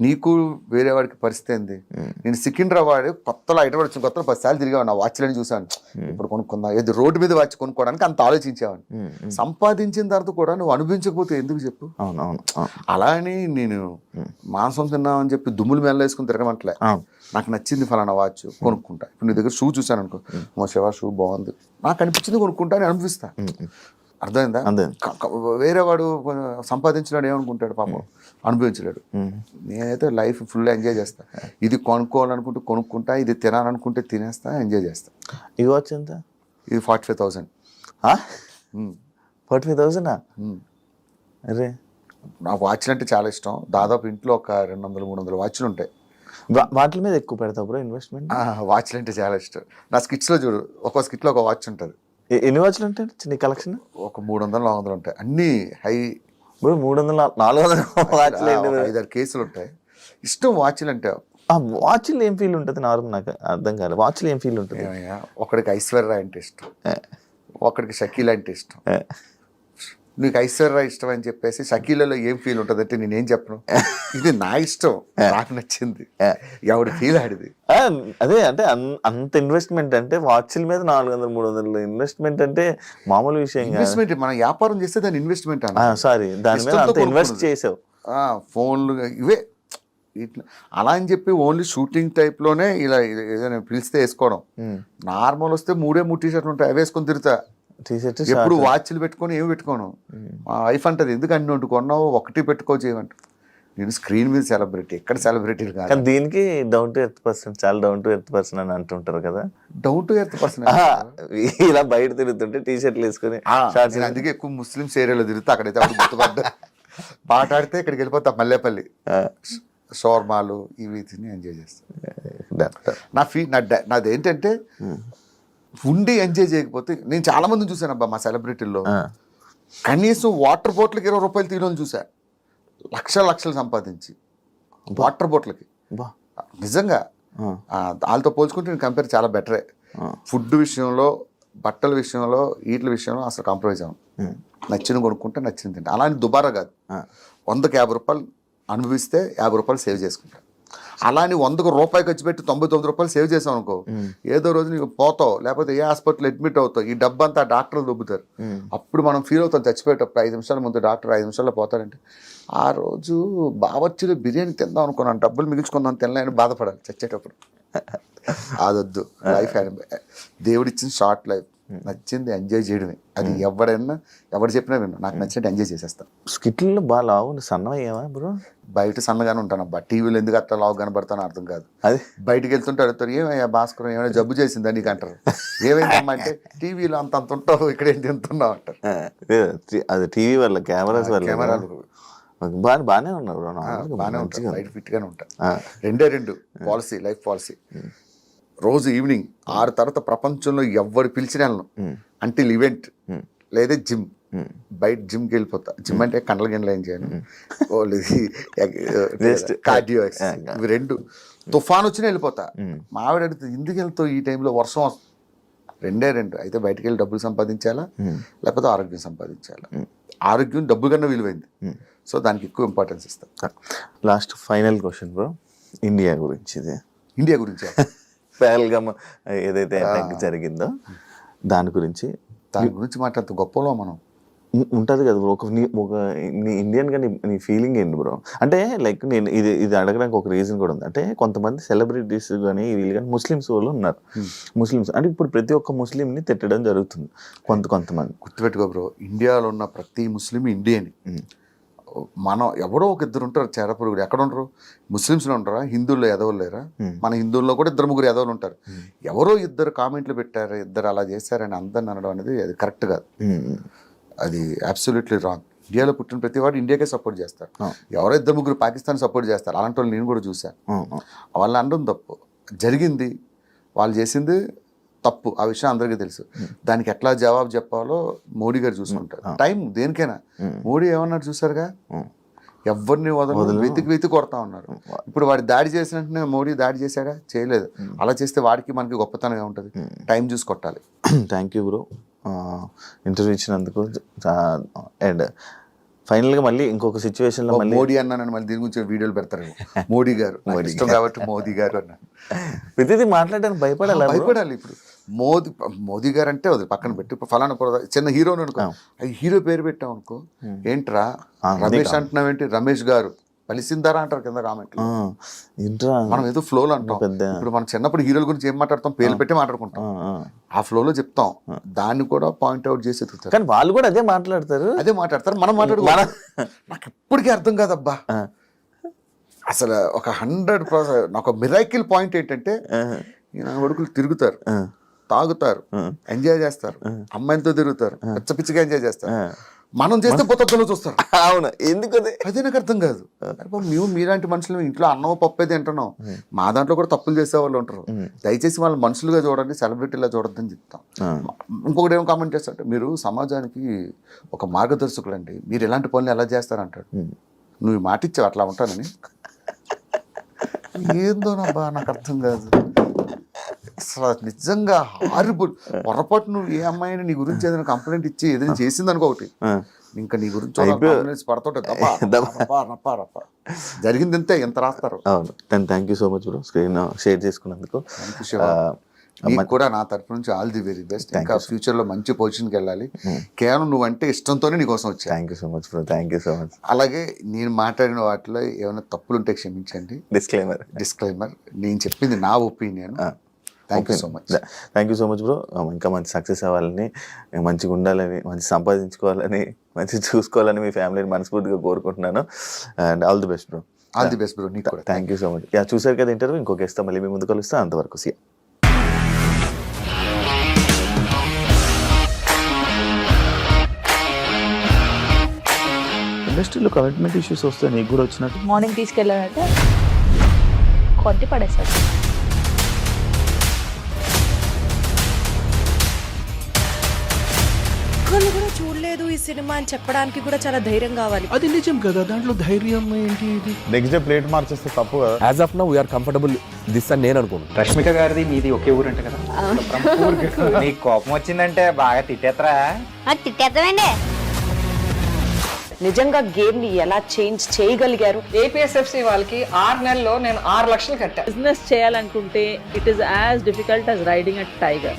నీకు వేరే వాడికి పరిస్థితి ఏంది? నేను సికింద్రాబాద్ కొత్తలో హైదరాబాద్ వచ్చిన కొత్తలో 10 సార్లు తిరిగాను, నా వాచ్లని చూసాను, ఇప్పుడు కొనుక్కుందా, ఏది రోడ్డు మీద వాచ్ కొనుక్కోవడానికి అంత ఆలోచించేవాడిని. సంపాదించిన తర్వాత కూడా నువ్వు అనుభవించకపోతే ఎందుకు చెప్పు? అలా అని నేను మాంసం తిన్నామని చెప్పి దుమ్ములు మెల్లేసుకుని తిరగమంటలే. నాకు నచ్చింది ఫలానా వాచ్ కొనుక్కుంటా. ఇప్పుడు నీ దగ్గర షూ చూసాను అనుకో, మా శివ షూ బాగుంది, నాకు అనిపించింది కొనుక్కుంటా అని అనిపిస్తా. అర్థమైందా? వేరే వాడు సంపాదించినాడు ఏమనుకుంటాడు పాపం, అనుభవించలేడు. నేనైతే లైఫ్ ఫుల్ ఎంజాయ్ చేస్తా. ఇది కొనుక్కోవాలనుకుంటే కొనుక్కుంటా, ఇది తినాలనుకుంటే తినేస్తా, ఎంజాయ్ చేస్తా. ఈ వాచ్ ఎంత? ఇది 45,000. 45,000? అరే, నాకు వాచ్లు అంటే చాలా ఇష్టం. దాదాపు ఇంట్లో ఒక 200-300 వాచ్లు ఉంటాయి. వాటి మీద ఎక్కువ పెడతావు బ్రో ఇన్వెస్ట్మెంట్? వాచ్లు అంటే చాలా ఇష్టం. నా స్కిట్స్లో చూడు, ఒక్కో స్కిట్లో ఒక వాచ్ ఉంటుంది. ఎన్ని వాచ్లు ఉంటాయి చిన్న కలెక్షన్? ఒక 300-400 ఉంటాయి, అన్ని హై. 300-400 వాచ్లు 5-6 కేసులు ఉంటాయి. ఇష్టం వాచ్లు అంటే. వాచ్లు ఏం ఫీల్ ఉంటుంది? నార్మల్ నాకు అర్థం కాదు, వాచ్లు ఏం ఫీల్ ఉంటుంది? ఒకడికి ఐశ్వర్య అంటే ఇష్టం, ఒకడికి షకీల్ అంటే ఇష్టం. నీకు ఐశ్వర్య ఇష్టం అని చెప్పేసి షకీలలో ఏం ఫీల్ ఉంటుంది అంటే నేనేం చెప్పను, ఇది నా ఇష్టం, నాకు నచ్చింది, ఎవడు ఫీల్ ఆడిది. అదే అంటే అంత ఇన్వెస్ట్మెంట్ అంటే వాచ్ల మీద 400-300 ఇన్వెస్ట్మెంట్ అంటే మామూలు విషయం. ఇన్వెస్ట్మెంట్ మనం వ్యాపారం చేస్తే దాని ఇన్వెస్ట్మెంట్ సారీ, దాని మీద అంత ఇన్వెస్ట్ చేసావు. ఫోన్లు ఇవే ఇట్లా అలా అని చెప్పి ఓన్లీ షూటింగ్ టైప్లోనే ఇలా ఏదైనా పిలిస్తే వేసుకోవడం. నార్మల్ వస్తే 3 టీ-షర్ట్లు ఉంటాయి, అవి వేసుకొని తిరుగుతా. ఎప్పుడు వాచ్లు పెట్టుకొని ఏమి పెట్టుకోను. మా వైఫ్ అంటది, ఎందుకు అన్ని కొన్నావు, ఒకటి పెట్టుకోవచ్చు ఏమంట. నేను స్క్రీన్ మీద సెలబ్రిటీ, ఎక్కడ సెలబ్రిటీలు కాదు. దీనికి డౌన్ టు ఎర్త్ పర్సన్, చాలా డౌన్ టు ఎర్త్ పర్సన్ అని అంటుంటారు కదా. డౌన్ టు ఎర్త్ పర్సన్ ఇలా బయట తిరుగుతుంటే టీ-షర్ట్లు వేసుకొని. అందుకే ఎక్కువ ముస్లిమ్స్ ఏరియాలో తిరుగుతా, అక్కడైతే గుర్తుపడ్డా. పాట ఆడితే ఇక్కడికి వెళ్ళిపోతా, మల్లేపల్లి షోర్మాలు ఇవి తిని ఎంజాయ్ చేస్తా. నాదేంటంటే ఉండి ఎంజాయ్ చేయకపోతే, నేను చాలా మందిని చూసాను అబ్బా మా సెలబ్రిటీల్లో, కనీసం వాటర్ బాటిల్కి 20 రూపాయలు తీయడం చూసా, లక్షలు సంపాదించి వాటర్ బాటిల్కి. నిజంగా వాళ్ళతో పోల్చుకుంటే నేను కంపేర్ చాలా బెటరే. ఫుడ్ విషయంలో, బట్టల విషయంలో, వీటి విషయంలో అసలు కాంప్రమైజ్ అవ్వను. నచ్చిన కొనుక్కుంటే నచ్చింది తింటా. అలా అని దుబారా కాదు. 100కి 50 రూపాయలు అనుభవిస్తే 50 రూపాయలు సేవ్ చేసుకుంటా. అలా అని 100కు రూపాయి ఖర్చు పెట్టి 99 రూపాయలు సేవ్ చేసావు అనుకో, ఏదో రోజు నీకు పోతావు, లేకపోతే ఏ హాస్పిటల్ అడ్మిట్ అవుతావు, ఈ డబ్బంతా డాక్టర్లు దొబ్బుతారు. అప్పుడు మనం ఫీల్ అవుతాం చచ్చిపోయేటప్పుడు. 5 నిమిషాల ముందు డాక్టర్ 5 నిమిషాల్లో పోతారంటే, ఆ రోజు బావర్చిలో బిర్యానీ తిందాం అనుకున్నాను, డబ్బులు మిగిల్చుకుందాం తినలేని బాధపడాలి చచ్చేటప్పుడు. అదొద్దు. లైఫ్ దేవుడిచ్చిన షార్ట్ లైఫ్, నచ్చింది ఎంజాయ్ చేయడమే. అది ఎవరు చెప్పినా విన్నా, నాకు నచ్చినట్టు ఎంజాయ్ చేసేస్తా. స్కిట్లో బాగా లావు సన్నం అయ్యావా బ్రో? బయట సన్నగానే ఉంటాను అబ్బా, టీవీలో ఎందుకు అట్లా లావు కనబడతానో అర్థం కాదు. అది బయటకు వెళ్తుంటే అడుగుతారు, ఏమయ్యా భాస్కర్ ఏమైనా జబ్బు చేసిందా నీకు అంటారు. ఏమైందమ్మా అంటే, టీవీలో అంత ఉంటావు, ఇక్కడ ఏం తింటున్నావు అంటారు. అది టీవీ వల్ల, కెమెరాస్ వల్ల. కెమెరాలు బాగానే ఉన్నారు, బాగానే ఉంటారు, బయట ఫిట్గానే ఉంటారు. 2 పాలసీ, లైఫ్ పాలసీ. రోజు ఈవినింగ్ 6 తర్వాత ప్రపంచంలో ఎవరు పిలిచిన అంటిల్ ఈవెంట్ లేదా జిమ్, బయట జిమ్కి వెళ్ళిపోతా. జిమ్ అంటే కండల గిండలు ఏం చేయను, కార్డియో ఎక్సర్సైజ్, ఇవి 2. తుఫాన్ వచ్చినా వెళ్ళిపోతా. మా ఆవిడ అడుగుతుంది, ఎందుకు వెళ్తావు ఈ టైంలో, వర్షం వస్తుంది. 2 అయితే బయటకు వెళ్ళి డబ్బులు సంపాదించాలా, లేకపోతే ఆరోగ్యం సంపాదించాలా. ఆరోగ్యం డబ్బు కన్నా విలువైంది, సో దానికి ఎక్కువ ఇంపార్టెన్స్ ఇస్తాం. Last final question bro, India గురించి. ఇండియా గురించి పహల్గామ్ ఏదైతే అటాక్ జరిగిందో దాని గురించి మాట్లాడుతూ గొప్పలో మనం ఉంటుంది కదా బ్రో. ఒక నీ ఇండియన్గా నీ ఫీలింగ్ ఏంటి బ్రో? అంటే లైక్ నేను ఇది అడగడానికి ఒక రీజన్ కూడా ఉంది. అంటే కొంతమంది సెలబ్రిటీస్ కానీ వీళ్ళు కానీ ముస్లిమ్స్ వాళ్ళు ఉన్నారు. ముస్లిమ్స్ అంటే ఇప్పుడు ప్రతి ఒక్క ముస్లింని తిట్టడం జరుగుతుంది కొంతమంది. గుర్తుపెట్టుకో బ్రో, ఇండియాలో ఉన్న ప్రతి ముస్లిం ఇండియన్. మనం ఎవరో ఒక 2 ఉంటారు చేరపురుగురు. ఎక్కడ ఉంటారు? ముస్లిమ్స్లో ఉంటారా? హిందువుల్లో ఎదవలు లేరా? మన హిందువుల్లో కూడా 2-3 ఎదవలు ఉంటారు. ఎవరో 2 కామెంట్లు పెట్టారు, 2 అలా చేశారని అందరిని అనడం అనేది అది కరెక్ట్ కాదు. అది అబ్సల్యూట్లీ రాంగ్. ఇండియాలో పుట్టిన ప్రతి వాడు ఇండియాకే సపోర్ట్ చేస్తారు. ఎవరో 2-3 పాకిస్తాన్ సపోర్ట్ చేస్తారు. అలాంటి వాళ్ళు నేను కూడా చూశాను. వాళ్ళు అనడం తప్పు. జరిగింది, వాళ్ళు చేసింది తప్పు, ఆ విషయం అందరికీ తెలుసు. దానికి ఎట్లా జవాబు చెప్పాలో మోడీ గారు చూసుకుంటారు. టైం దేనికైనా. మోడీ ఏమన్నారు చూసారుగా, ఎవరిని వదలు, వెతికి కొడతా ఉన్నారు. ఇప్పుడు వాడి దాడి చేసిన వెంటనే మోడీ దాడి చేశాడా? చేయలేదు. అలా చేస్తే వాడికి మనకి గొప్పతనంగా ఉంటుంది. టైం చూసి కొట్టాలి. థ్యాంక్ యూ బ్రో, ఇంటర్వ్యూ ఇచ్చినందుకు. అండ్ ఫైనల్ గా మళ్ళీ ఇంకొక సిచ్యువేషన్ లో మళ్ళీ మోడీ అన్నానని మళ్ళీ దీని గురించి వీడియోలు పెడతారు. మోడీ గారు నాకు ఇష్టం కాబట్టి మోదీ గారు అన్నాను. ప్రతిదీ మాట్లాడడానికి భయపడాలి. ఇప్పుడు మోదీ గారు అంటే వదిలి పక్కన పెట్టి ఇప్పుడు ఫలానా చిన్న హీరోని అనుకో, హీరో పేరు పెట్టాం అనుకో, ఏంట్రా రమేష్ అంటున్నావు ఏంటి, రమేష్ గారు పలిసిందారా అంటారు కింద కామెంట్లు. మనం ఏదో ఫ్లోలో అంటాం. ఇప్పుడు మనం చిన్నప్పుడు హీరోల గురించి ఏం మాట్లాడతాం, పేర్లు పెట్టి మాట్లాడుకుంటాం, ఆ ఫ్లోలో చెప్తాం, దాన్ని కూడా పాయింట్ అవుట్ చేసి ఎత్తుతారు. కానీ వాళ్ళు కూడా అదే మాట్లాడతారు, మనం మాట్లాడుకోవాలి. నాకు ఎప్పటికీ అర్థం కాదబ్బా అసలు. ఒక 100% నాకు మిరాకిల్ పాయింట్ ఏంటంటే, నా కొడుకులు తిరుగుతారు, తాగుతారు, ఎంజాయ్ చేస్తారు, అమ్మాయిలతో తిరుగుతారు, పిచ్చ పిచ్చిగా ఎంజాయ్ చేస్తారు. మనం చేస్తే పొత్తులో చూస్తారు. అవును, ఎందుకు అదే నాకు అర్థం కాదు. మీలాంటి మనుషులు ఇంట్లో అన్నం పప్పు అయితే తింటున్నాం, మా దాంట్లో కూడా తప్పులు చేసే వాళ్ళు ఉంటారు. దయచేసి వాళ్ళు మనుషులుగా చూడండి, సెలబ్రిటీలా చూడొద్దని చెప్తాం. ఇంకొకటి ఏం కామెంట్ చేస్తారంటే, మీరు సమాజానికి ఒక మార్గదర్శకులు అండి, మీరు ఇలాంటి పనులు ఎలా చేస్తారంటాడు. నువ్వు ఈ మాట ఇచ్చావు అట్లా ఉంటానని. ఏందోనబ్బా నాకు అర్థం కాదు అసలు. నిజంగా హారిబుల్. పొరపాటు నువ్వు ఏ అమ్మాయిని నీ గురించి ఏదైనా కంప్లైంట్ ఇచ్చి ఏదైనా చేసింది అనుకో, ఒకటి ఇంకా నీ గురించి పడుతుంటే జరిగింది అంతే, ఎంత రాస్తారు. అవును. Thank you so much bro, screen share చేసుకున్నందుకు. నీకు కూడా నా తరఫు నుంచి ఆల్ ది వెరీ బెస్ట్. ఇంకా ఫ్యూచర్ లో మంచి పొజిషన్కి వెళ్ళాలి. కేవలం నువ్వంటే ఇష్టంతోనే నీకోసం వచ్చా. Thank you so much bro, thank you so much. అలాగే నేను మాట్లాడిన వాటిలో ఏమైనా తప్పులుంటే క్షమించండి. డిస్క్లైమర్, నేను చెప్పింది నా opinion. Thank you so much. Thank you so much bro. ఇంకా మంచి సక్సెస్ అవ్వాలని, మంచిగా ఉండాలని, మంచి సంపాదించుకోవాలని, మంచి చూసుకోవాలని మీ ఫ్యామిలీని మనస్ఫూర్తిగా కోరుకుంటున్నాను. And all the best bro. All the best bro. నీకు కూడా థ్యాంక్ యూ సో మచ్. చూసారు కదా ఇంటర్వ్యూ, ఇంకొక ఇస్తాం మళ్ళీ మీ ముందు కలుస్తాం. అంతవరకు సీ. ఇండస్ట్రీలో కమిట్మెంట్ ఇష్యూస్ వస్తే నీకు కూడా వచ్చినట్టు. మార్నింగ్ తీసుకెళ్ళాడంటే కొట్టి పడేశాడు. ఒక్కళ్ళు కూడా చూడలేదు ఈ సినిమా అని చెప్పడానికి కూడా చాలా ధైర్యం కావాలి. అది నిజం కదా, దాంట్లో ధైర్యం ఏంటి? ఇది నెక్స్ట్ డే ప్లేట్ మార్చేస్తే తప్పు కదా. As of now we are comfortable this అని నేను అనుకుంటున్నాను. రష్మిక గారిది మీది ఒకే ఊరు అంటే కదా. నీకు కోపం వచ్చిందంటే బాగా తిట్టేత్తరా? తిట్టేద్దామండి. నిజంగా గేమ్ ని ఎలా చేంజ్ చేయగలిగారు. ఏపీఎస్ఎఫ్సి వాళ్ళకి 6 నెలల్లో నేను 6 లక్షలు కట్టా. బిజినెస్ చేయాలనుకుంటే it is as difficult as riding a tiger.